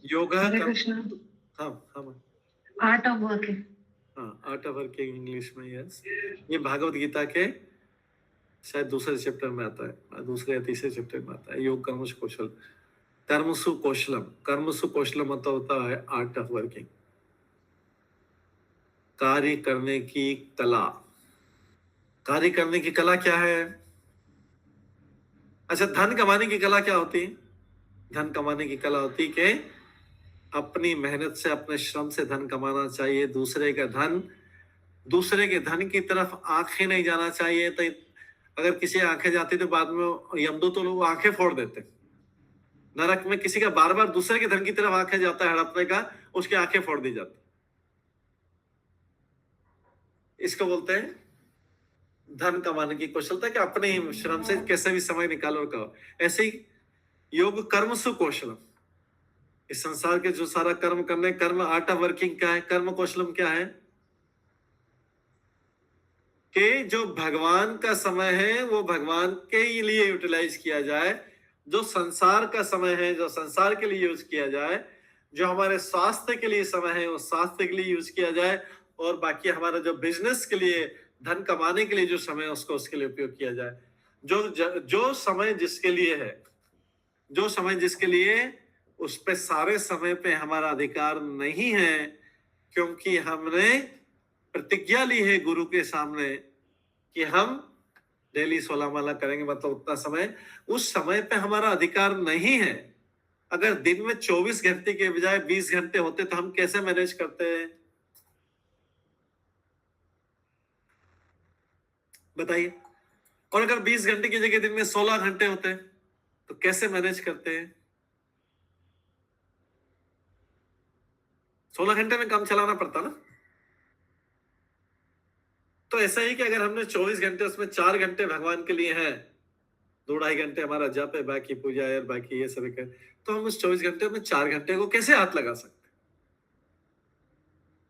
योग आर्ट ऑफ वर्किंग। हाँ, आर्ट ऑफ वर्किंग इंग्लिश में। यस, ये भागवत गीता के शायद दूसरे चैप्टर में आता है, दूसरे या तीसरे चैप्टर में आता है। योग कर्मसु कौशल, कर्मसु कौशलम। कर्मसु कौशलम मतलब होता है आर्ट ऑफ वर्किंग, कार्य करने की कला। कार्य करने की कला क्या है? अच्छा, धन कमाने की कला क्या होती है? धन कमाने की कला होती है कि अपनी मेहनत से, अपने श्रम से धन कमाना चाहिए। दूसरे के धन की तरफ आंखें नहीं जाना चाहिए। तो अगर किसी आंखें जाती तो बाद में यमदूत तो लोग आंखें फोड़ देते। नरक में किसी का बार बार दूसरे के धन की तरफ आंखें जाता है हड़पने का, उसकी आंखें फोड़ दी जाती। इसको बोलते हैं धन कमाने की कौशलता, कि अपने ही श्रम से कैसे भी समय निकालो और करो। ऐसे ही योग कर्म सु कौशलम, इस संसार के जो सारा कर्म करने, कर्म आर्ट ऑफ वर्किंग क्या है, कर्म कौशलम क्या है, कि जो भगवान का समय है वो भगवान के लिए यूटिलाइज किया जाए, जो संसार का समय है जो संसार के लिए यूज किया जाए, जो हमारे स्वास्थ्य के लिए समय है वो स्वास्थ्य के लिए यूज किया जाए, और बाकी हमारा जो बिजनेस के लिए, धन कमाने के लिए जो समय है उसको उसके लिए उपयोग किया जाए। जो समय जिसके लिए है, जो समय जिसके लिए, उस पे सारे समय पे हमारा अधिकार नहीं है, क्योंकि हमने प्रतिज्ञा ली है गुरु के सामने कि हम डेली 16 माला करेंगे, मतलब उतना समय, उस समय पे हमारा अधिकार नहीं है। अगर दिन में 24 घंटे के बजाय 20 घंटे होते तो हम कैसे मैनेज करते हैं, बताइए। और अगर 20 घंटे की जगह दिन में 16 घंटे होते हैं तो कैसे मैनेज करते हैं। 16 घंटे में काम चलाना पड़ता ना। तो ऐसा ही कि अगर हमने 24 घंटे, उसमें 4 घंटे भगवान के लिए हैं, 2-2.5 घंटे हमारा जप है, बाकी पूजा है और बाकी ये सब है, तो हम उस 24 घंटे में 4 घंटे को कैसे हाथ लगा सकते?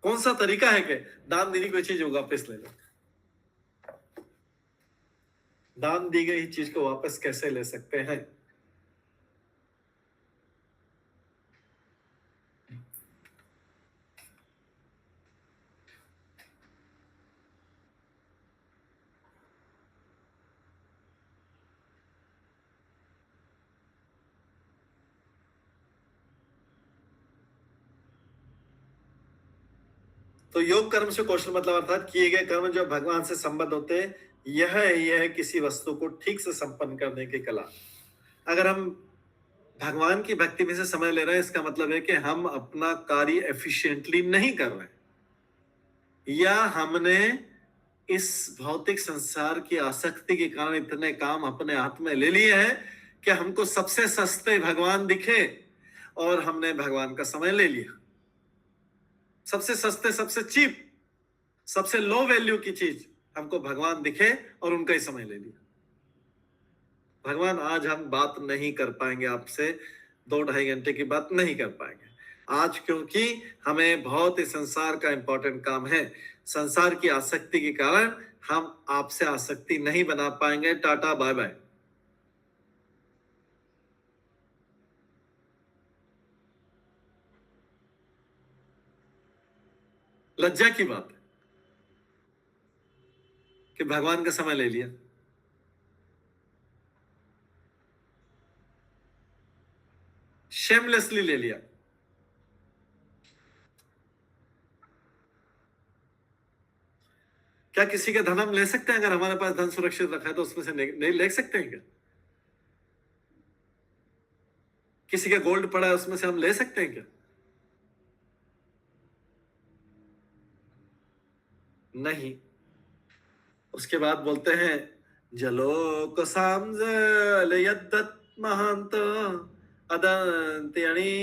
कौन सा तरीका है कि दान देने कोई चीज वापस ले लो? दान दी गई चीज को वापस कैसे ले सकते हैं? तो योग कर्म से कौशल मतलब अर्थात किए गए कर्म जो भगवान से संबद्ध होते हैं, यह किसी वस्तु को ठीक से संपन्न करने की कला। अगर हम भगवान की भक्ति में से समय ले रहे हैं, इसका मतलब है कि हम अपना कार्य एफिशिएंटली नहीं कर रहे, या हमने इस भौतिक संसार की आसक्ति के कारण इतने काम अपने हाथ में ले लिए हैं कि हमको सबसे सस्ते भगवान दिखे और हमने भगवान का समय ले लिया। सबसे सस्ते, सबसे चीप, सबसे लो वैल्यू की चीज हमको भगवान दिखे और उनका ही समय ले लिया। भगवान आज हम बात नहीं कर पाएंगे आपसे, 2-2.5 घंटे की बात नहीं कर पाएंगे आज, क्योंकि हमें बहुत ही संसार का इंपॉर्टेंट काम है। संसार की आसक्ति के कारण हम आपसे आसक्ति नहीं बना पाएंगे। Tata bye bye. लज्जा की बात है कि भगवान का समय ले लिया। शेमलेसली ले लिया। क्या किसी का धन हम ले सकते हैं? अगर हमारे पास धन सुरक्षित रखा है तो उसमें से नहीं ले सकते हैं क्या? किसी का गोल्ड पड़ा है उसमें से हम ले सकते हैं क्या? नहीं। उसके बाद बोलते हैं जलोक सामजल यद्दत् महांत अदंत्यणी,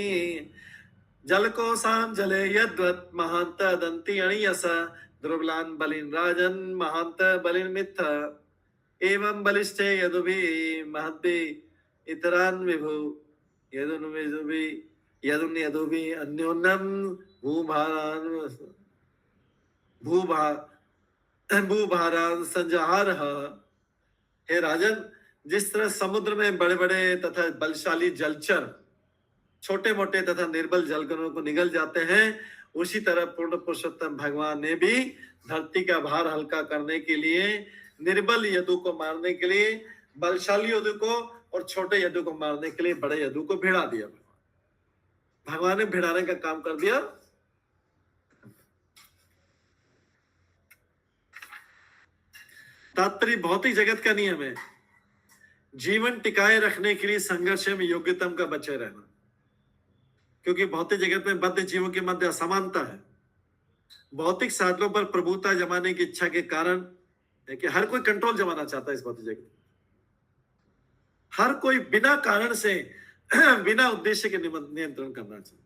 जल को साम जले यद्वत् महांत अदंत्यणी यसा द्रुबलान बलिन राजन महांत बलिन मित्थ एवं बलिष्ठे यदुभि महद्भि इतरान विभु यदुन्विजुभि यदुन यदुभि अन्योन्यम भूभारान भूभारान संजहार। हे राजन, जिस तरह समुद्र में बड़े बड़े तथा बलशाली जलचर छोटे मोटे तथा निर्बल जलगणों को निगल जाते हैं, उसी तरह पूर्ण पुरुषोत्तम भगवान ने भी धरती का भार हल्का करने के लिए, निर्बल यदु को मारने के लिए, बलशाली यदु को और छोटे यदु को मारने के लिए बड़े यदु को भिड़ा दिया। भगवान ने भिड़ाने का काम कर दिया। तात्पर्य भौतिक जगत का नियम है, जीवन टिकाए रखने के लिए संघर्ष में योग्यतम का बचे रहना, क्योंकि भौतिक जगत में बद्ध जीवों के मध्य असमानता है। भौतिक साधनों पर प्रभुता जमाने की इच्छा के कारण है कि हर कोई कंट्रोल जमाना चाहता है इस भौतिक जगत। हर कोई बिना कारण से बिना उद्देश्य के नियंत्रण करना चाहता है।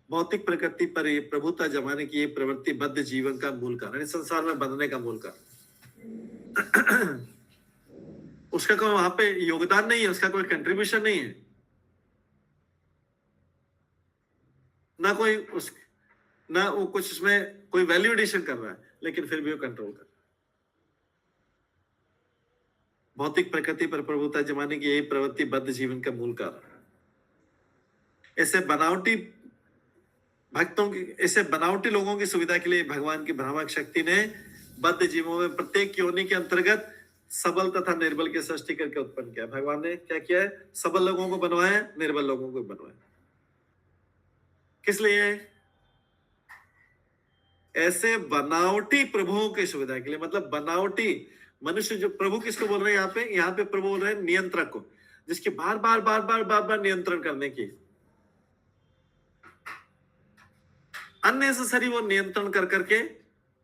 भौतिक प्रकृति पर ये प्रभुता जमाने की ये प्रवृत्ति बद्ध जीवन का मूल कारण, इस संसार में बंधने का मूल कारण। उसका कोई वहां पे योगदान नहीं है, उसका कोई कंट्रीब्यूशन नहीं है, ना कोई उस ना वो कुछ उसमें कोई वैल्यू एडिशन कर रहा है, लेकिन फिर भी वो कंट्रोल कर। भौतिक प्रकृति पर प्रभुता जमाने की यही प्रवृत्ति बद्ध जीवन का मूल कारण। ऐसे बनावटी भक्तों की, ऐसे बनावटी लोगों की सुविधा के लिए भगवान की भ्रामक शक्ति ने बद्ध जीवों में प्रत्येक योनि के अंतर्गत सबल तथा निर्बल के सृष्टि करके उत्पन्न किया। भगवान ने क्या किया है? सबल लोगों को बनवाया, निर्बल लोगों को बनवाया। किस लिए? ऐसे बनावटी प्रभुओं की सुविधा के लिए। मतलब बनावटी मनुष्य, जो प्रभु किसको बोल रहे हैं यहाँ पे प्रभु बोल रहे हैं नियंत्रक को, जिसकी बार बार नियंत्रण करने की, अननेसेसरी वो नियंत्रण कर करके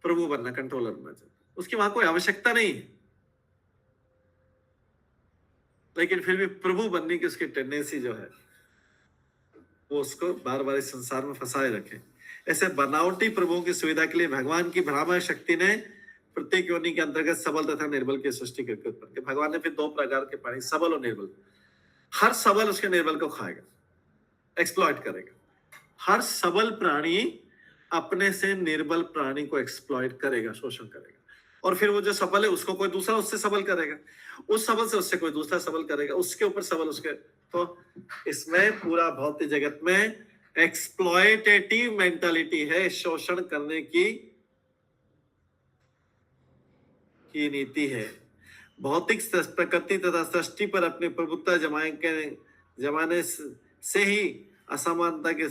प्रभु बनना, कंट्रोलर बनना चाहते, उसकी वहां कोई आवश्यकता नहीं है, लेकिन फिर भी प्रभु बनने की उसकी टेंडेंसी जो है वो उसको बार बार इस संसार में फंसाए रखे। ऐसे बनावटी प्रभुओं की सुविधा के लिए भगवान की भ्रामक शक्ति ने प्रत्येक योनि के अंतर्गत सबल तथा निर्बल की सृष्टि करके उत्पन्न किया। भगवान ने फिर दो प्रकार के प्राणी, सबल और निर्बल। हर सबल उसके निर्बल को खाएगा, एक्सप्लॉइट करेगा। हर सबल प्राणी अपने से निर्बल प्राणी को एक्सप्लॉइट करेगा, शोषण करेगा, और फिर वो जो सबल है उसको कोई दूसरा उससे सबल करेगा, उस सबल से उससे कोई दूसरा सबल करेगा, उसके ऊपर सबल उसके। तो इसमें पूरा भौतिक जगत में एक्सप्लॉइटेटिव मेंटालिटी है, शोषण करने की नीति है। भौतिक प्रकृति तथा सृष्टि पर अपनी प्रभुत्व जमाने से ही असमानता की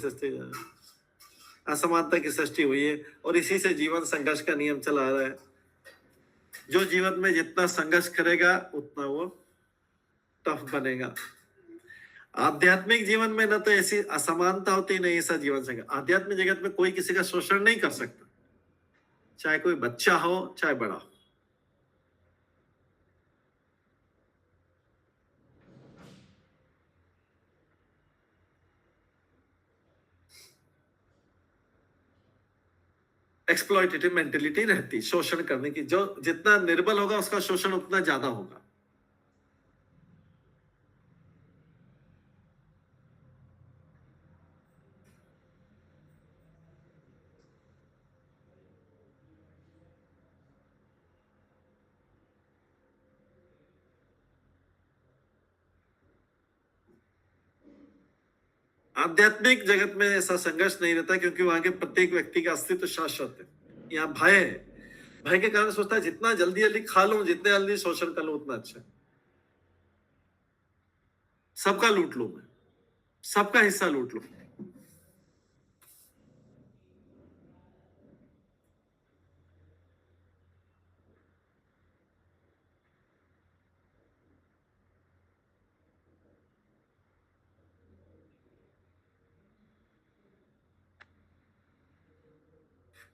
सृष्टि हुई है, और इसी से जीवन संघर्ष का नियम चला आ रहा है। जो जीवन में जितना संघर्ष करेगा उतना वो टफ बनेगा। आध्यात्मिक जीवन में न तो ऐसी असमानता होती, नहीं ऐसा जीवन संघर्ष। आध्यात्मिक जगत में कोई किसी का शोषण नहीं कर सकता, चाहे कोई बच्चा हो चाहे बड़ा हो। एक्सप्लॉइटेटिव मेंटेलिटी रहती, शोषण करने की। जो जितना निर्बल होगा उसका शोषण उतना ज्यादा होगा। आध्यात्मिक जगत में ऐसा संघर्ष नहीं रहता, क्योंकि वहां के प्रत्येक व्यक्ति का अस्तित्व शाश्वत है। यहाँ भय है, भय के कारण सोचता है जितना जल्दी जल्दी खा लूं, जितने जल्दी शोषण कर लूं उतना अच्छा है। सबका लूट लूं मैं, सबका हिस्सा लूट लूं।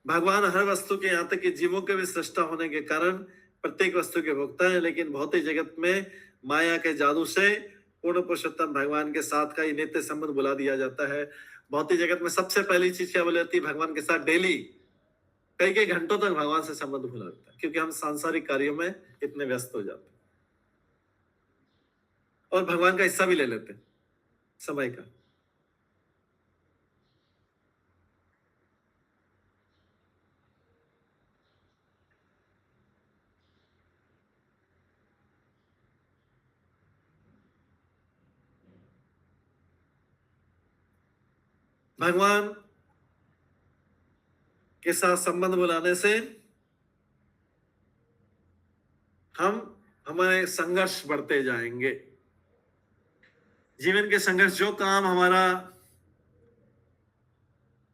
भगवान हर वस्तु के, यहाँ तक कि जीवों के भी सृष्टा होने के कारण प्रत्येक वस्तु के भोक्ता है, लेकिन भौतिक जगत में माया के जादू से पूर्ण पुरुषोत्तम भगवान के साथ का नित्य संबंध बुला दिया जाता है। भौतिक जगत में सबसे पहली चीज क्या बोली जाती है? भगवान के साथ डेली कई कई घंटों तक भगवान से संबंध बुला देता है, क्योंकि हम सांसारिक कार्यों में इतने व्यस्त हो जाते हैं और भगवान का हिस्सा भी ले लेते हैं समय का। भगवान के साथ संबंध बुलाने से हमारे संघर्ष बढ़ते जाएंगे। जीवन के संघर्ष, जो काम हमारा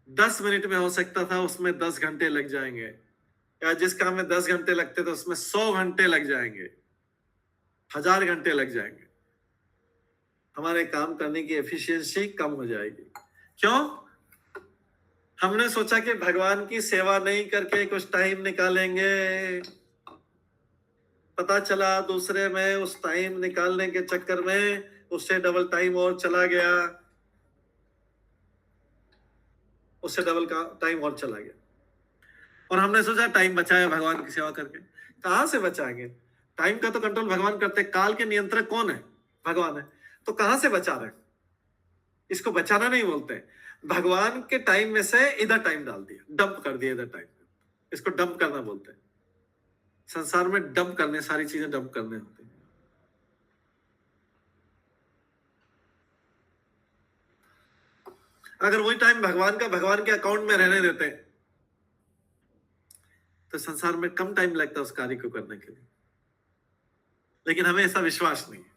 10 मिनट में हो सकता था उसमें 10 घंटे लग जाएंगे, या जिस काम में 10 घंटे लगते थे उसमें 100 घंटे लग जाएंगे, 1000 घंटे लग जाएंगे। हमारे काम करने की एफिशिएंसी कम हो जाएगी। क्यों? हमने सोचा कि भगवान की सेवा नहीं करके कुछ टाइम निकालेंगे, पता चला दूसरे में उस टाइम निकालने के चक्कर में उससे डबल टाइम और चला गया। उससे डबल का टाइम और चला गया। और हमने सोचा टाइम बचाया भगवान की सेवा करके। कहां से बचाएंगे? टाइम का तो कंट्रोल भगवान करते हैं। काल के नियंत्रक कौन है? भगवान है। तो कहां से बचा रहे हैं? इसको बचाना नहीं बोलते। भगवान के टाइम में से इधर टाइम डाल दिया, डंप कर दिया इधर टाइम। इसको डंप करना बोलते हैं। संसार में डंप करने, सारी चीजें डंप करने होती हैं। अगर वही टाइम भगवान का भगवान के अकाउंट में रहने देते हैं तो संसार में कम टाइम लगता है उस कार्य को करने के लिए। लेकिन हमें ऐसा विश्वास नहीं है।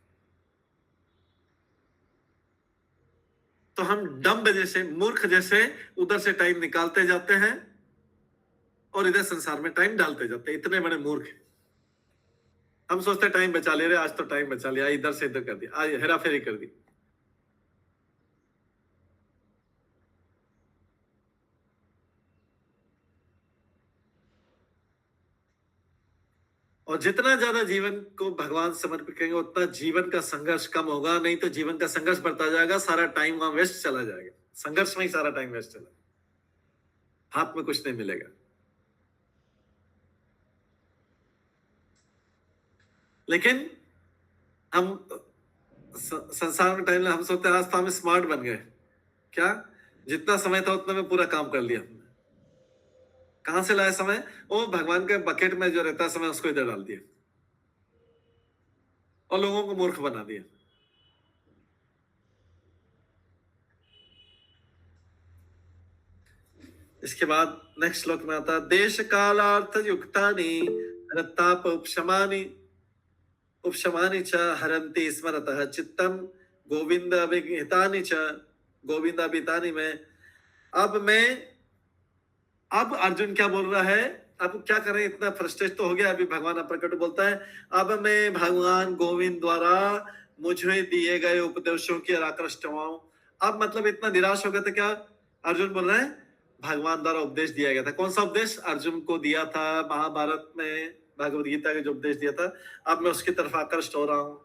तो हम डंब जैसे, मूर्ख जैसे उधर से टाइम निकालते जाते हैं और इधर संसार में टाइम डालते जाते हैं। इतने बड़े मूर्ख हैं। हम सोचते टाइम बचा ले रहे, आज तो टाइम बचा लिया, इधर से इधर कर दिया, आज हेरा फेरी कर दी। और जितना ज्यादा जीवन को भगवान समर्पित करेंगे उतना जीवन का संघर्ष कम होगा। नहीं तो जीवन का संघर्ष बढ़ता जाएगा, सारा टाइम वहां वेस्ट चला जाएगा। संघर्ष में ही सारा टाइम वेस्ट चला, हाथ में कुछ नहीं मिलेगा। लेकिन हम संसार में टाइम, हम सोचते हैं आज तो हम स्मार्ट बन गए। क्या? जितना समय था उतना में पूरा काम कर लिया हमने। कहां से लाया समय? वो भगवान के बकेट में जो रहता है समय, उसको इधर डाल दिया और लोगों को मूर्ख बना दिया। इसके बाद नेक्स्ट श्लोक में आता है, देश कालार्थ युक्तानि रत्ताप उपशमानि उपशमानि च हरन्ति स्मरतः चित्तम गोविंद अभिहितानि च गोविंद अभिहितानि में। अब अर्जुन क्या बोल रहा है? अब क्या करें, इतना फ्रस्ट्रेट तो हो गया। अभी भगवान अप्रकट बोलता है, अब मैं भगवान गोविंद द्वारा मुझे दिए गए उपदेशों की आकृष्ट हुआ हूं। अब मतलब इतना निराश हो गया था। क्या अर्जुन बोल रहा है? भगवान द्वारा उपदेश दिया गया था। कौन सा उपदेश? अर्जुन को दिया था महाभारत में, भगवद गीता का जो उपदेश दिया था, अब मैं उसकी तरफ आकृष्ट हो रहा हूं।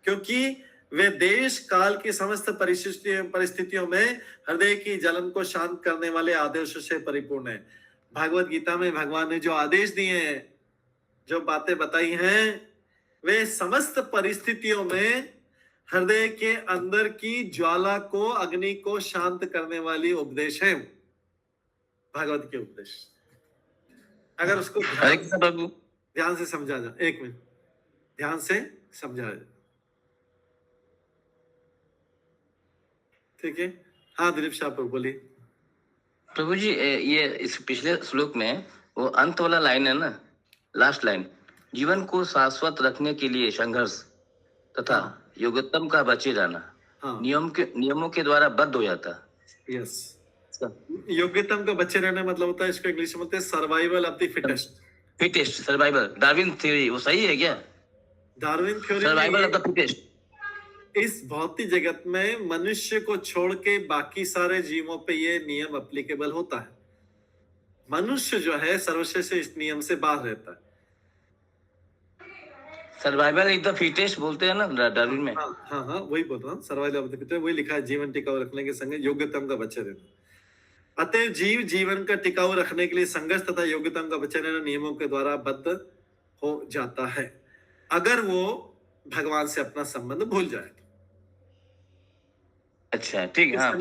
क्योंकि वे देश काल की समस्त परिस्थितियों में हृदय की जलन को शांत करने वाले आदेशों से परिपूर्ण है। भगवद गीता में भगवान ने जो आदेश दिए हैं, जो बातें बताई हैं, वे समस्त परिस्थितियों में हृदय के अंदर की ज्वाला को, अग्नि को शांत करने वाली उपदेश है। भगवत के उपदेश अगर उसको ध्यान से समझा जाए, एक मिनट ध्यान से समझा जाए, ठीक है? हाँ दिलीप शाह प्रभु बोलिए। प्रभु जी, ये इस पिछले श्लोक में वो अंत वाला लाइन है ना, लास्ट लाइन, जीवन को शाश्वत रखने के लिए संघर्ष तथा योग्यतम का बचे रहना, नियमों के द्वारा बद्ध हो जाता। यस, योग्यतम का बचे रहना मतलब होता है, इसको इंग्लिश में बोलते हैं survival of the fittest. Survival, Darwin theory, वो सही है क्या? Darwin theory, survival of the fittest. इस भौतिक जगत में मनुष्य को छोड़ के बाकी सारे जीवों पे ये नियम एप्लीकेबल होता है। मनुष्य जो है सर्वश्रेष्ठ इस नियम से बाहर रहता है। सर्वाइवल ऑफ द फिटेस्ट बोलते हैं ना डार्विन में। हाँ वही बोल रहा हूँ, सर्वाइवल ऑफ द फिटेस्ट, वही लिखा है, जीवन टिकाऊ रखने के संग योग्यतम का बचे रहना। अतः जीवन का टिकाऊ रखने के लिए संघर्ष तथा योग्यतम का बचे रहना नियमों के द्वारा बद्ध हो जाता है, अगर वो भगवान से अपना संबंध भूल जाए। अच्छा, ठीक है।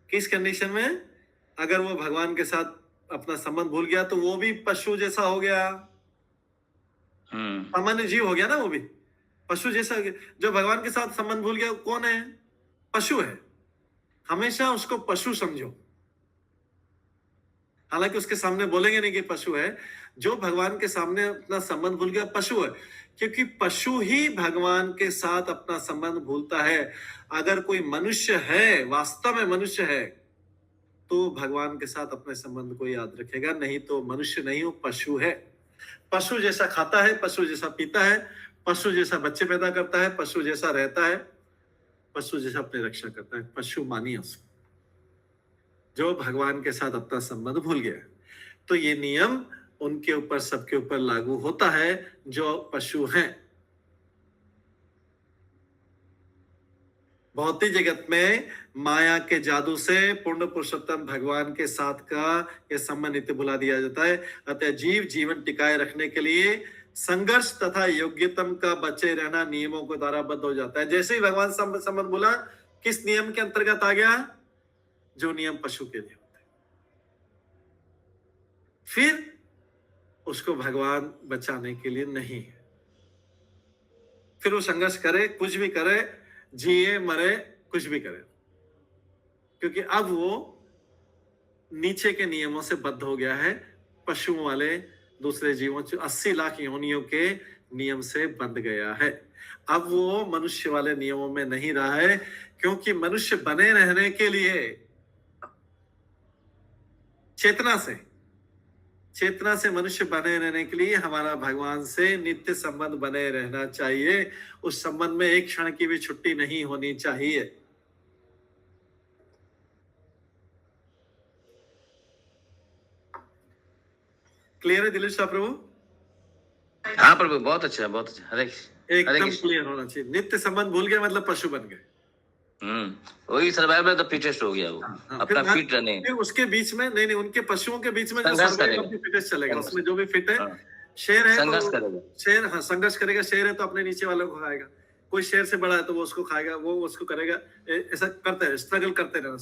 किस कंडीशन में? अगर वो भगवान के साथ अपना संबंध भूल गया तो वो भी पशु जैसा हो गया, सामान्य जीव हो गया ना, वो भी पशु जैसा हो गया। जो भगवान के साथ संबंध भूल गया कौन है? पशु है। हमेशा उसको पशु समझो, हालांकि उसके सामने बोलेंगे नहीं कि पशु है। जो भगवान के सामने अपना संबंध भूल गया पशु है, क्योंकि पशु ही भगवान के साथ अपना संबंध भूलता है। अगर कोई मनुष्य है, वास्तव में मनुष्य है, तो भगवान के साथ अपने संबंध को याद रखेगा, नहीं तो मनुष्य नहीं हो, पशु है। पशु जैसा खाता है, पशु जैसा पीता है, पशु जैसा बच्चे पैदा करता है, पशु जैसा रहता है, पशु जैसा अपनी रक्षा करता है। पशु मानिए उसको, जो भगवान के साथ अपना संबंध भूल गया। तो ये नियम उनके ऊपर, सबके ऊपर लागू होता है जो पशु हैं। भौतिक जगत में माया के जादू से पूर्ण पुरुषोत्तम भगवान के साथ का यह संबंध नित्य भुला दिया जाता है। अतः जीव जीवन टिकाए रखने के लिए संघर्ष तथा योग्यतम का बचे रहना नियमों के द्वारा बद्ध हो जाता है। जैसे ही भगवान संबंध बोला, किस नियम के अंतर्गत आ गया? जो नियम पशु के लिए होते हैं। फिर उसको भगवान बचाने के लिए नहीं है। फिर वो संघर्ष करे, कुछ भी करे, जिए मरे, कुछ भी करे, क्योंकि अब वो नीचे के नियमों से बद्ध हो गया है। पशुओं वाले दूसरे जीवों 80 लाख योनियों के नियम से बंध गया है। अब वो मनुष्य वाले नियमों में नहीं रहा है, क्योंकि मनुष्य बने रहने के लिए चेतना से मनुष्य बने रहने के लिए हमारा भगवान से नित्य संबंध बने रहना चाहिए। उस संबंध में एक क्षण की भी छुट्टी नहीं होनी चाहिए। क्लियर है दिलीप साहब प्रभु? हाँ प्रभु, बहुत अच्छा, बहुत अच्छा। हरे एकदम क्लियर होना चाहिए। नित्य संबंध भूल गए मतलब पशु बन गए। वही सर्वाइवल द फिटेस्ट हो गया वो। अपना फिट रहने, फिर उसके बीच में नहीं, उनके पशुओं के बीच में जो संघर्ष सर्वाइवल करेगा। ऑफ द फिटेस्ट चलेगा, उसमें जो भी फिट है। हाँ। शेर है संघर्ष तो करेगा। शेर, हाँ संघर्ष करेगा। शेर है तो अपने नीचे वालों को खाएगा। कोई शेर से बड़ा है तो वो उसको खाएगा, वो उसको करेगा। ऐसा करते हैं, स्ट्रगल करते रहना।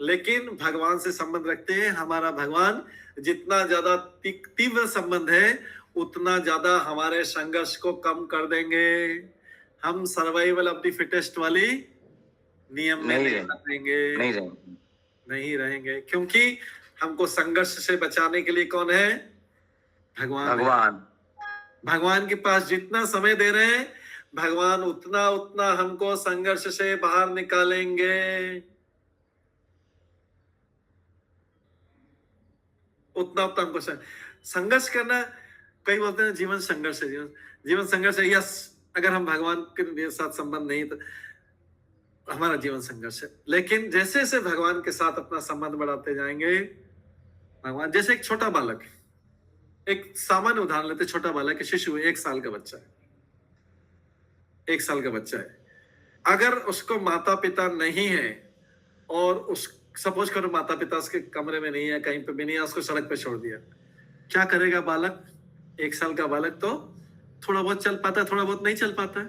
लेकिन भगवान से संबंध रखते हैं। हमारा भगवान जितना ज्यादा तीव्र संबंध है, उतना ज्यादा हमारे संघर्ष को कम कर देंगे। हम सर्वाइवल ऑफ द फिटेस्ट वाली नियम में नहीं रहेंगे, क्योंकि हमको संघर्ष से बचाने के लिए कौन है? भगवान के पास जितना समय दे रहे हैं, भगवान उतना हमको संघर्ष से बाहर निकालेंगे। उतना हमको संघर्ष करना। कई बोलते हैं जीवन संघर्ष है, जीवन संघर्ष है। यस, अगर हम भगवान के साथ संबंध नहीं तो हमारा जीवन संघर्ष है। लेकिन जैसे जैसे भगवान के साथ अपना संबंध बढ़ाते जाएंगे, भगवान जैसे एक छोटा बालक है, एक सामान्य उदाहरण लेते, छोटा बालक है, शिशु है, 1 साल का बच्चा है। 1 साल का बच्चा है, अगर उसको माता पिता नहीं है और उस सपोज करो माता पिता उसके कमरे में नहीं है, कहीं पे भी नहीं है, उसको सड़क पे छोड़ दिया, क्या करेगा बालक? 1 साल का बालक तो थोड़ा बहुत चल पाता है, थोड़ा बहुत नहीं चल पाता है।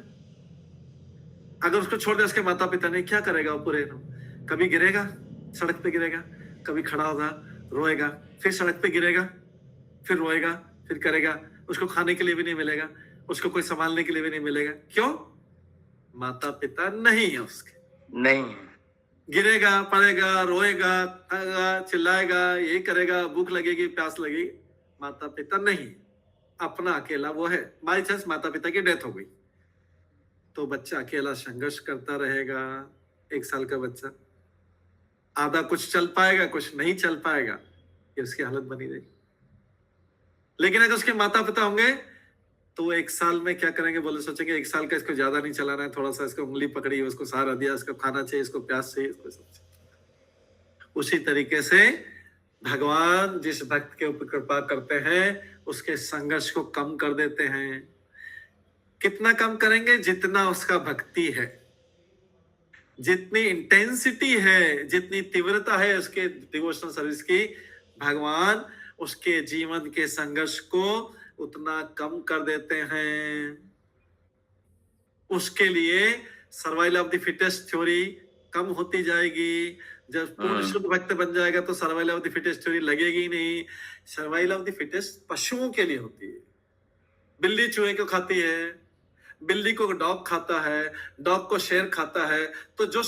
अगर उसको छोड़ दिया उसके माता पिता ने, क्या करेगा वो पूरे? कभी गिरेगा, सड़क पे गिरेगा, कभी खड़ा होगा, रोएगा, फिर सड़क पे गिरेगा, फिर रोएगा, फिर करेगा। उसको खाने के लिए भी नहीं मिलेगा, उसको कोई संभालने के लिए भी नहीं मिलेगा। क्यों? माता पिता नहीं है उसके। नहीं, गिरेगा, पड़ेगा, रोएगा, चिल्लाएगा, यही करेगा, भूख लगेगी, प्यास लगेगी, माता पिता नहीं, अपना अकेला वो है। बाई चांस माता पिता की डेथ हो गई तो बच्चा अकेला संघर्ष करता रहेगा। 1 साल का बच्चा आधा कुछ चल पाएगा, कुछ नहीं चल पाएगा, ये उसकी हालत बनी रहेगी। लेकिन अगर उसके माता पिता होंगे तो 1 साल में क्या करेंगे? बोले सोचेंगे 1 साल का इसको ज्यादा नहीं चलाना है, थोड़ा सा इसको उंगली पकड़ी, उसको सहारा दिया, इसको खाना चाहिए, इसको प्यास चाहिए, इसको सब चाहिए। उसी तरीके से भगवान जिस भक्त के ऊपर कृपा करते हैं, उसके संघर्ष को कम कर देते हैं। कितना कम करेंगे? जितना उसका भक्ति है, जितनी इंटेंसिटी है, जितनी तीव्रता है उसके डिवोशनल सर्विस की, भगवान उसके जीवन के संघर्ष को उतना कम कर देते हैं। उसके लिए survival of the fittest theory कम होती जाएगी। जब पूर्ण शुद्ध भक्त बन जाएगा तो survival of the fittest theory लगेगी ही नहीं। सर्वाइवल ऑफ द फिटेस्ट पशुओं के लिए होती है। बिल्ली चूहे को खाती है, बिल्ली को डॉग खाता है, डॉग को शेर खाता है, तो जो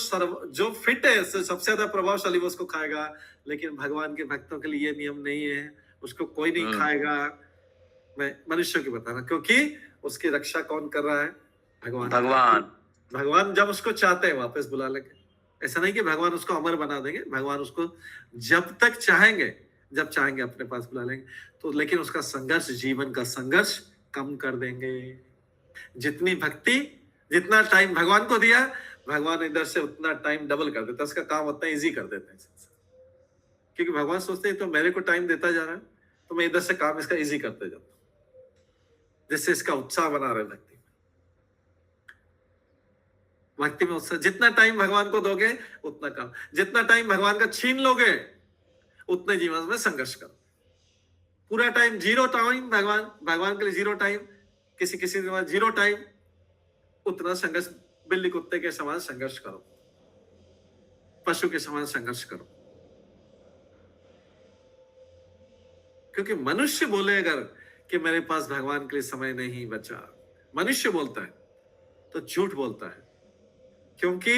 फिट है, सबसे ज्यादा प्रभावशाली वो उसको खाएगा। लेकिन भगवान के भक्तों के लिए ये नियम नहीं है, उसको कोई नहीं खाएगा। मैं मनुष्य की बता रहा, क्योंकि उसकी रक्षा कौन कर रहा है? भगवान जब उसको चाहते हैं वापस बुला लेंगे। ऐसा नहीं कि भगवान उसको अमर बना देंगे, भगवान उसको जब तक चाहेंगे, जब चाहेंगे अपने पास बुला लेंगे। तो लेकिन उसका संघर्ष, जीवन का संघर्ष कम कर देंगे। जितनी भक्ति, जितना टाइम भगवान को दिया, भगवान इधर से उतना टाइम डबल कर देता है, उसका काम उतना इजी कर देते हैं। क्योंकि भगवान सोचते हैं तो मेरे को टाइम देता जा रहा है, तो मैं इधर से काम इसका इजी करते जाता हूं, जिससे इसका उत्साह बना रहे भक्ति। भक्ति में उत्साह, जितना टाइम भगवान को दोगे उतना कम, जितना टाइम भगवान का छीन लोगे उतने जीवन में संघर्ष करो। पूरा टाइम जीरो टाइम भगवान के लिए जीरो टाइम, किसी किसी के पास जीरो टाइम, उतना संघर्ष, बिल्ली कुत्ते के समान संघर्ष करो, पशु के समान संघर्ष करो। क्योंकि मनुष्य बोले अगर कि मेरे पास भगवान के लिए समय नहीं बचा, मनुष्य बोलता है तो झूठ बोलता है। क्योंकि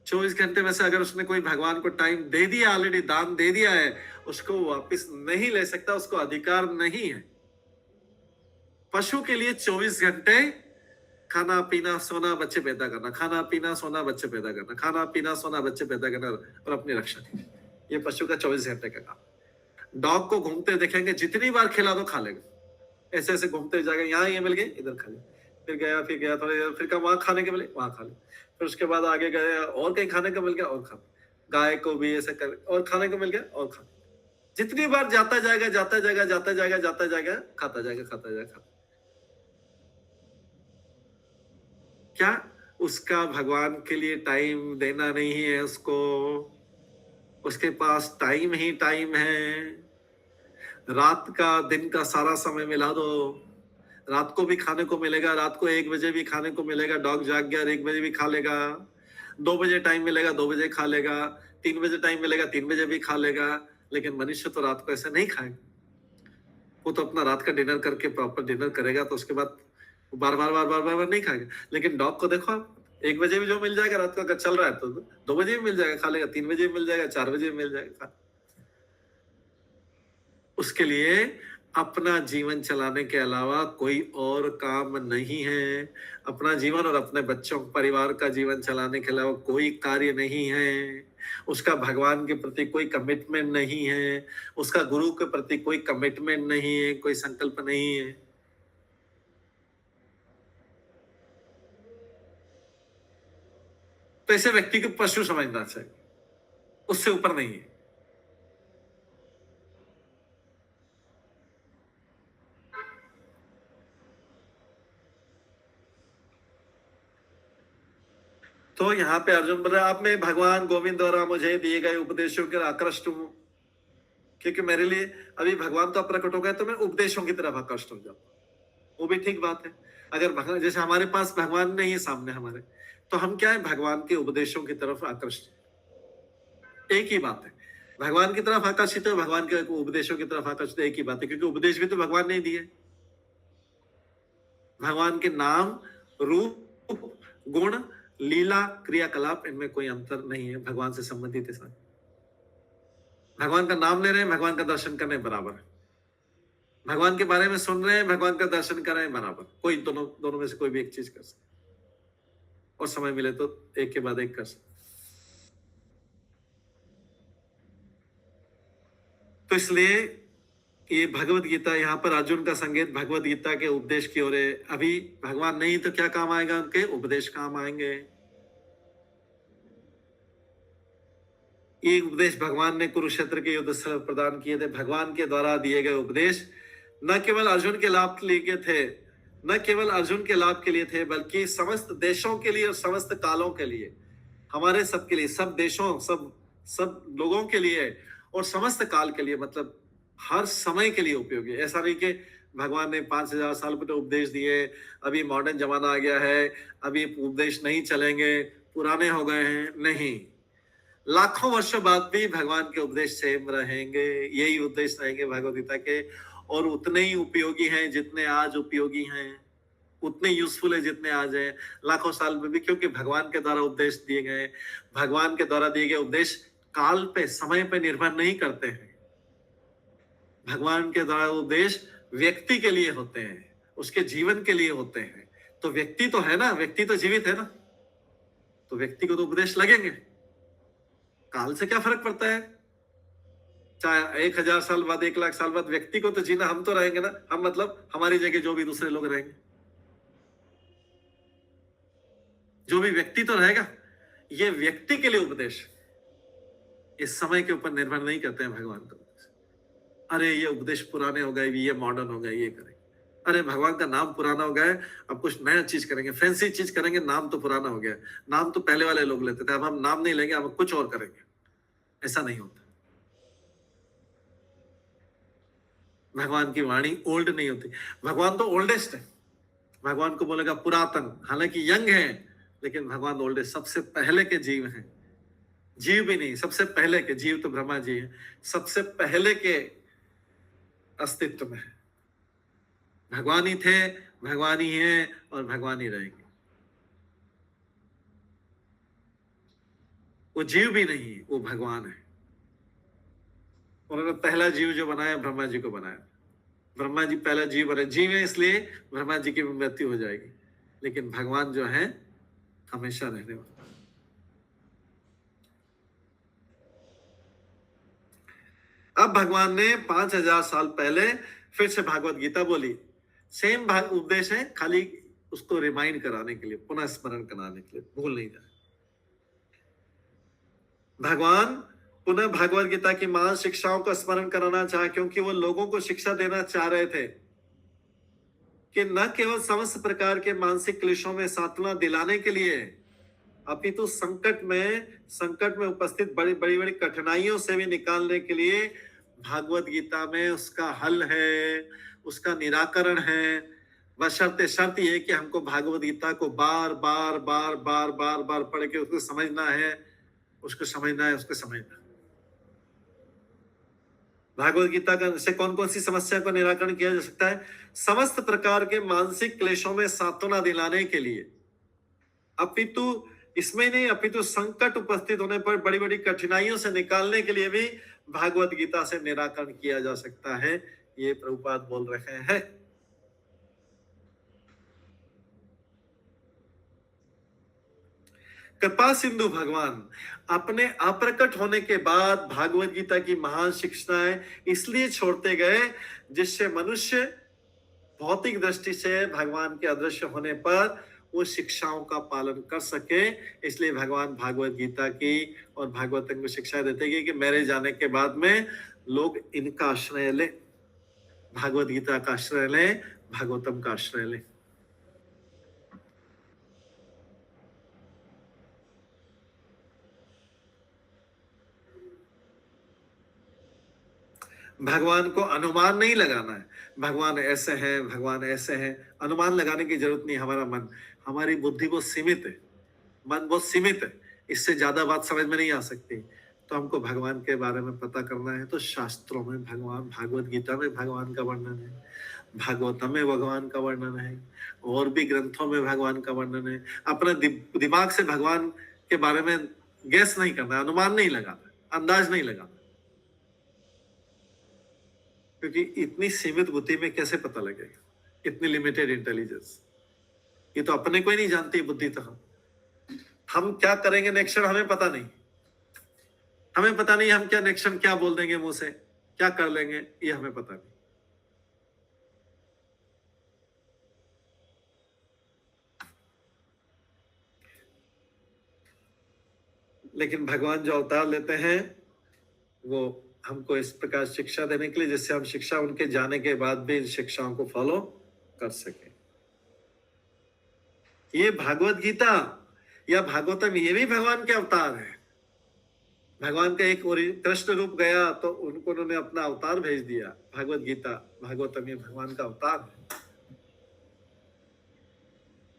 24 घंटे में से अगर उसने कोई भगवान को टाइम दे दिया, ऑलरेडी दान दे दिया है, उसको वापस नहीं ले सकता, उसको अधिकार नहीं है। पशु के लिए 24 घंटे खाना पीना सोना बच्चे पैदा करना, खाना पीना सोना बच्चे पैदा करना, खाना पीना सोना बच्चे पैदा करना और अपनी रक्षा करना, ये पशु का 24 घंटे का काम। डॉग को घूमते देखेंगे, जितनी बार खिला दो खा लेगा, ऐसे ऐसे घूमते जाएगा, यहाँ ये मिल गए इधर खा ले, फिर गया थोड़ी देर, फिर कहा वहां खाने के मिले वहां खा ले, फिर उसके बाद आगे गए और कहीं खाने को मिल गया और खा, गाय को भी ऐसे कर और खाने को मिल गया और खा, जितनी बार जाता जाएगा खाता जाएगा। क्या उसका भगवान के लिए टाइम देना नहीं है उसको? उसके पास टाइम ही टाइम है। रात का दिन का सारा समय मिला दो, रात को भी खाने को मिलेगा, रात को 1 बजे भी खाने को मिलेगा, डॉग जाग गया 1 बजे भी खा लेगा, 2 बजे टाइम मिलेगा 2 बजे खा लेगा, 3 बजे टाइम मिलेगा 3 बजे भी खा लेगा। लेकिन मनुष्य तो रात को ऐसे नहीं खाएगा, वो तो अपना रात का डिनर करके प्रॉपर डिनर करेगा, तो उसके बाद बार बार नहीं खाएगा। लेकिन डॉग को देखो, 1 बजे भी जो मिल जाएगा रात का, अगर चल रहा है तो 2 बजे भी मिल जाएगा खा लेगा, 3 बजे भी मिल जाएगा, 4 बजे भी मिल जाएगा। उसके लिए अपना जीवन चलाने के अलावा कोई और काम नहीं है। अपना जीवन और अपने बच्चों परिवार का जीवन चलाने के अलावा कोई कार्य नहीं है। उसका भगवान के प्रति कोई कमिटमेंट नहीं है, उसका गुरु के प्रति कोई कमिटमेंट नहीं है, कोई संकल्प नहीं है। तो ऐसे व्यक्ति को पशु समझना चाहिए, उससे ऊपर नहीं है। तो यहाँ पे अर्जुन बोल रहा है, अब मैं भगवान गोविंद द्वारा मुझे दिए गए उपदेशों के आकृष्ट हूं, क्योंकि मेरे लिए अभी भगवान तो प्रकट हो गए, तो मैं उपदेशों की तरफ आकृष्ट हो जाऊं। वो भी ठीक बात है। अगर भगवान, जैसे हमारे पास भगवान नहीं है सामने हमारे, तो हम क्या है, भगवान के उपदेशों की तरफ आकृष्ट, एक ही बात है। भगवान की तरफ आकर्षित है, भगवान के उपदेशों की तरफ आकर्षित, एक ही बात है। क्योंकि उपदेश भी तो भगवान ने दिए। भगवान के नाम, रूप, गुण, लीला, क्रियाकलाप, इनमें कोई अंतर नहीं है, भगवान से संबंधित है सारे। भगवान का नाम ले रहे हैं, भगवान का दर्शन कर रहे हैं, बराबर है। भगवान के बारे में सुन रहे हैं, भगवान का दर्शन कर रहे हैं, बराबर। कोई दोनों में से कोई भी एक चीज कर सकते, और समय मिले तो एक के बाद एक कर सकते। तो इसलिए ये भगवत गीता, यहाँ पर अर्जुन का संकेत भगवत गीता के उपदेश की ओर है। अभी भगवान नहीं तो क्या काम आएगा, उनके उपदेश काम आएंगे। ये उपदेश भगवान ने कुरुक्षेत्र के युद्ध स्थल प्रदान किए थे। भगवान के द्वारा दिए गए उपदेश न केवल अर्जुन के लाभ के लिए थे, न केवल अर्जुन के लाभ के लिए थे, बल्कि समस्त देशों के लिए और समस्त कालों के लिए, हमारे सबके लिए, सब देशों, सब लोगों के लिए और समस्त काल के लिए, मतलब हर समय के लिए उपयोगी। ऐसा नहीं कि भगवान ने 5000 साल पहले उपदेश दिए, अभी मॉडर्न जमाना आ गया है, अभी उपदेश नहीं चलेंगे, पुराने हो गए हैं। नहीं, लाखों वर्षों बाद भी भगवान के उपदेश सेम रहेंगे, यही उपदेश रहेंगे भगवद गीता के, और उतने ही उपयोगी हैं जितने आज उपयोगी हैं, उतने यूजफुल है जितने आज हैं, लाखों साल में भी। क्योंकि भगवान के द्वारा उपदेश दिए गए, भगवान के द्वारा दिए गए उपदेश काल पे, समय पे निर्भर नहीं करते हैं। भगवान के द्वारा उपदेश व्यक्ति के लिए होते हैं, उसके जीवन के लिए होते हैं। तो व्यक्ति तो है ना, व्यक्ति तो जीवित है ना, तो व्यक्ति को तो उपदेश लगेंगे। काल से क्या फर्क पड़ता है? चाहे 1000 साल बाद, 1 लाख साल बाद, व्यक्ति को तो जीना, हम तो रहेंगे ना। हम मतलब हमारी जगह जो भी दूसरे लोग रहेंगे, जो भी व्यक्ति तो रहेगा। ये व्यक्ति के लिए उपदेश, इस समय के ऊपर निर्भर नहीं करते हैं भगवान का। अरे ये उपदेश पुराने हो गए, ये मॉडर्न हो गए, ये करें। अरे भगवान का नाम पुराना हो गया है, अब कुछ नया चीज करेंगे, फैंसी चीज करेंगे, नाम तो पुराना हो गया है। नाम तो पहले वाले लोग लेते थे, अब हम नाम नहीं लेंगे, अब कुछ और करेंगे। ऐसा नहीं होता। भगवान की वाणी ओल्ड नहीं होती। भगवान तो ओल्डेस्ट है। भगवान को बोलेगा पुरातन, हालांकि यंग है, लेकिन भगवान ओल्डेस्ट, सबसे पहले के जीव हैं। जीव भी नहीं, सबसे पहले के जीव तो ब्रह्मा जी हैं, सबसे पहले के अस्तित्व में है। भगवान ही थे, भगवान ही है और भगवान ही रहेंगे। वो जीव भी नहीं, वो भगवान है। उन्होंने पहला जीव जो बनाया ब्रह्मा जी को बनाया। ब्रह्मा जी पहला जीव बने, जीव है इसलिए ब्रह्मा जी की मृत्यु हो जाएगी, लेकिन भगवान जो है हमेशा रहने वाला। अब भगवान ने 5000 साल पहले फिर से भागवत गीता बोली। सेम उपदेश है, खाली उसको रिमाइंड कराने के लिए, पुनः स्मरण कराने के लिए, भूल नहीं जाए। भगवान पुनः भागवत गीता की महान शिक्षाओं का स्मरण कराना चाहा, क्योंकि वो लोगों को शिक्षा देना चाह रहे थे कि न केवल समस्त प्रकार के मानसिक क्लेशों में सांत्वना दिलाने के लिए, अपितु संकट में उपस्थित बड़ी बड़ी बड़ी कठिनाइयों से भी निकालने के लिए भागवत गीता में उसका हल है, उसका निराकरण है। बशर्ते शर्त यह कि हमको भागवत गीता को बार बार बार बार बार बार पढ़ के उसको समझना है, उसको समझना है, उसको समझना है। भागवत गीता का से कौन कौन सी समस्या का निराकरण किया जा सकता है? समस्त प्रकार के मानसिक क्लेशों में सांत्वना दिलाने के लिए, अपितु इसमें नहीं, अपितु संकट उपस्थित होने पर बड़ी बड़ी कठिनाइयों से निकालने के लिए भी भागवत गीता से निराकरण किया जा सकता है। ये प्रभुपाद बोल रहे हैं। कृपा सिंधु भगवान अपने अप्रकट होने के बाद भागवत गीता की महान शिक्षाएं इसलिए छोड़ते गए जिससे मनुष्य भौतिक दृष्टि से भगवान के अदृश्य होने पर वो शिक्षाओं का पालन कर सके। इसलिए भगवान भागवत गीता की और भागवतम को शिक्षा देते हैं कि मेरे जाने के बाद में लोग इनका आश्रय ले, भागवत गीता का आश्रय ले, भागवतम का आश्रय ले। भगवान को अनुमान नहीं लगाना है, भगवान ऐसे हैं, भगवान ऐसे हैं, अनुमान लगाने की जरूरत नहीं। हमारा मन, हमारी बुद्धि बहुत सीमित है, मन बहुत सीमित है, इससे ज्यादा बात समझ में नहीं आ सकती। तो हमको भगवान के बारे में पता करना है तो शास्त्रों में भगवान, भागवत गीता में भगवान का वर्णन है, भागवतम में भगवान का वर्णन है, और भी ग्रंथों में भगवान का वर्णन है। अपने दिमाग से भगवान के बारे में गैस नहीं करना, अनुमान नहीं लगाना, अंदाज नहीं लगाना, क्योंकि इतनी सीमित बुद्धि में कैसे पता लगेगा, इतनी लिमिटेड इंटेलिजेंस। ये तो अपने को ही नहीं जानती बुद्धि। तो हम क्या करेंगे नेक्स्ट क्षण हमें पता नहीं, हमें पता नहीं हम क्या नेक्स्ट क्षण क्या बोल देंगे, मुंह से क्या कर लेंगे, ये हमें पता नहीं। लेकिन भगवान जो अवतार लेते हैं वो हमको इस प्रकार शिक्षा देने के लिए, जिससे हम शिक्षा उनके जाने के बाद भी इन शिक्षाओं को फॉलो कर सके। ये भागवत गीता या भागवतम ये भी भगवान के अवतार है। भगवान का एक कृष्ण रूप गया तो उनको उन्होंने अपना अवतार भेज दिया। भागवत गीता, भागवतम ये भगवान का अवतार है।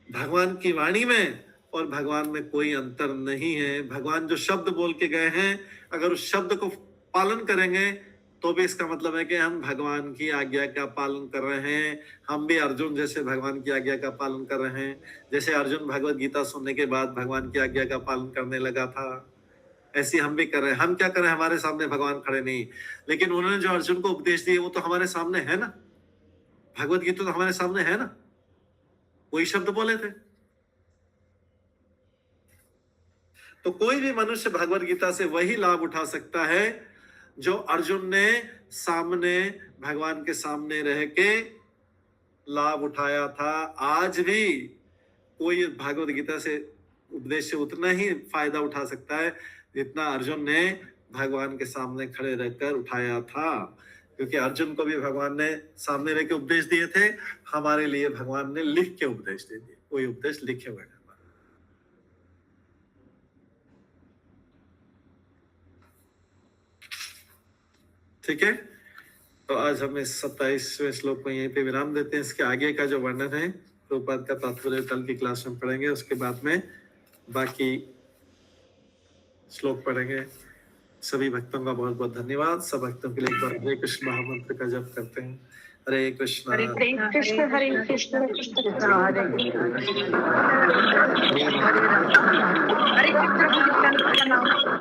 भगवान की वाणी में और भगवान में कोई अंतर नहीं है। भगवान जो शब्द बोल के गए हैं, अगर उस शब्द को पालन करेंगे तो भी इसका मतलब है कि हम भगवान की आज्ञा का पालन कर रहे हैं। हम भी अर्जुन जैसे भगवान की आज्ञा का पालन कर रहे हैं। जैसे अर्जुन भगवत गीता सुनने के बाद भगवान की आज्ञा का पालन करने लगा था, ऐसे हम भी कर रहे हैं। हम क्या कर रहे हैं, हमारे सामने भगवान खड़े नहीं, लेकिन उन्होंने जो अर्जुन को उपदेश दिए वो तो हमारे सामने है ना। भगवत गीता तो हमारे सामने है ना, वही शब्द बोले थे। तो कोई भी मनुष्य भगवत गीता से वही लाभ उठा सकता है जो अर्जुन ने सामने, भगवान के सामने रह के लाभ उठाया था। आज भी कोई भगवत गीता से उपदेश से उतना ही फायदा उठा सकता है जितना अर्जुन ने भगवान के सामने खड़े रहकर उठाया था। क्योंकि अर्जुन को भी भगवान ने सामने लेके उपदेश दिए थे, हमारे लिए भगवान ने लिख के उपदेश दे दिए, कोई उपदेश लिखे हुए नहीं। ठीक है, तो आज हम इस 27वें श्लोक को यहीं पे विराम देते हैं। इसके आगे का जो वर्णन है प्रभुपाद का तात्पर्य कल की क्लास में पढ़ेंगे, उसके बाद में बाकी श्लोक पढ़ेंगे। सभी भक्तों का बहुत बहुत धन्यवाद। सब भक्तों के लिए एक बार हरे कृष्ण महामंत्र का जप करते हैं। हरे कृष्ण हरे कृष्ण हरे कृष्ण कृष्ण कृष्ण हरे हरे राम हरे कृष्ण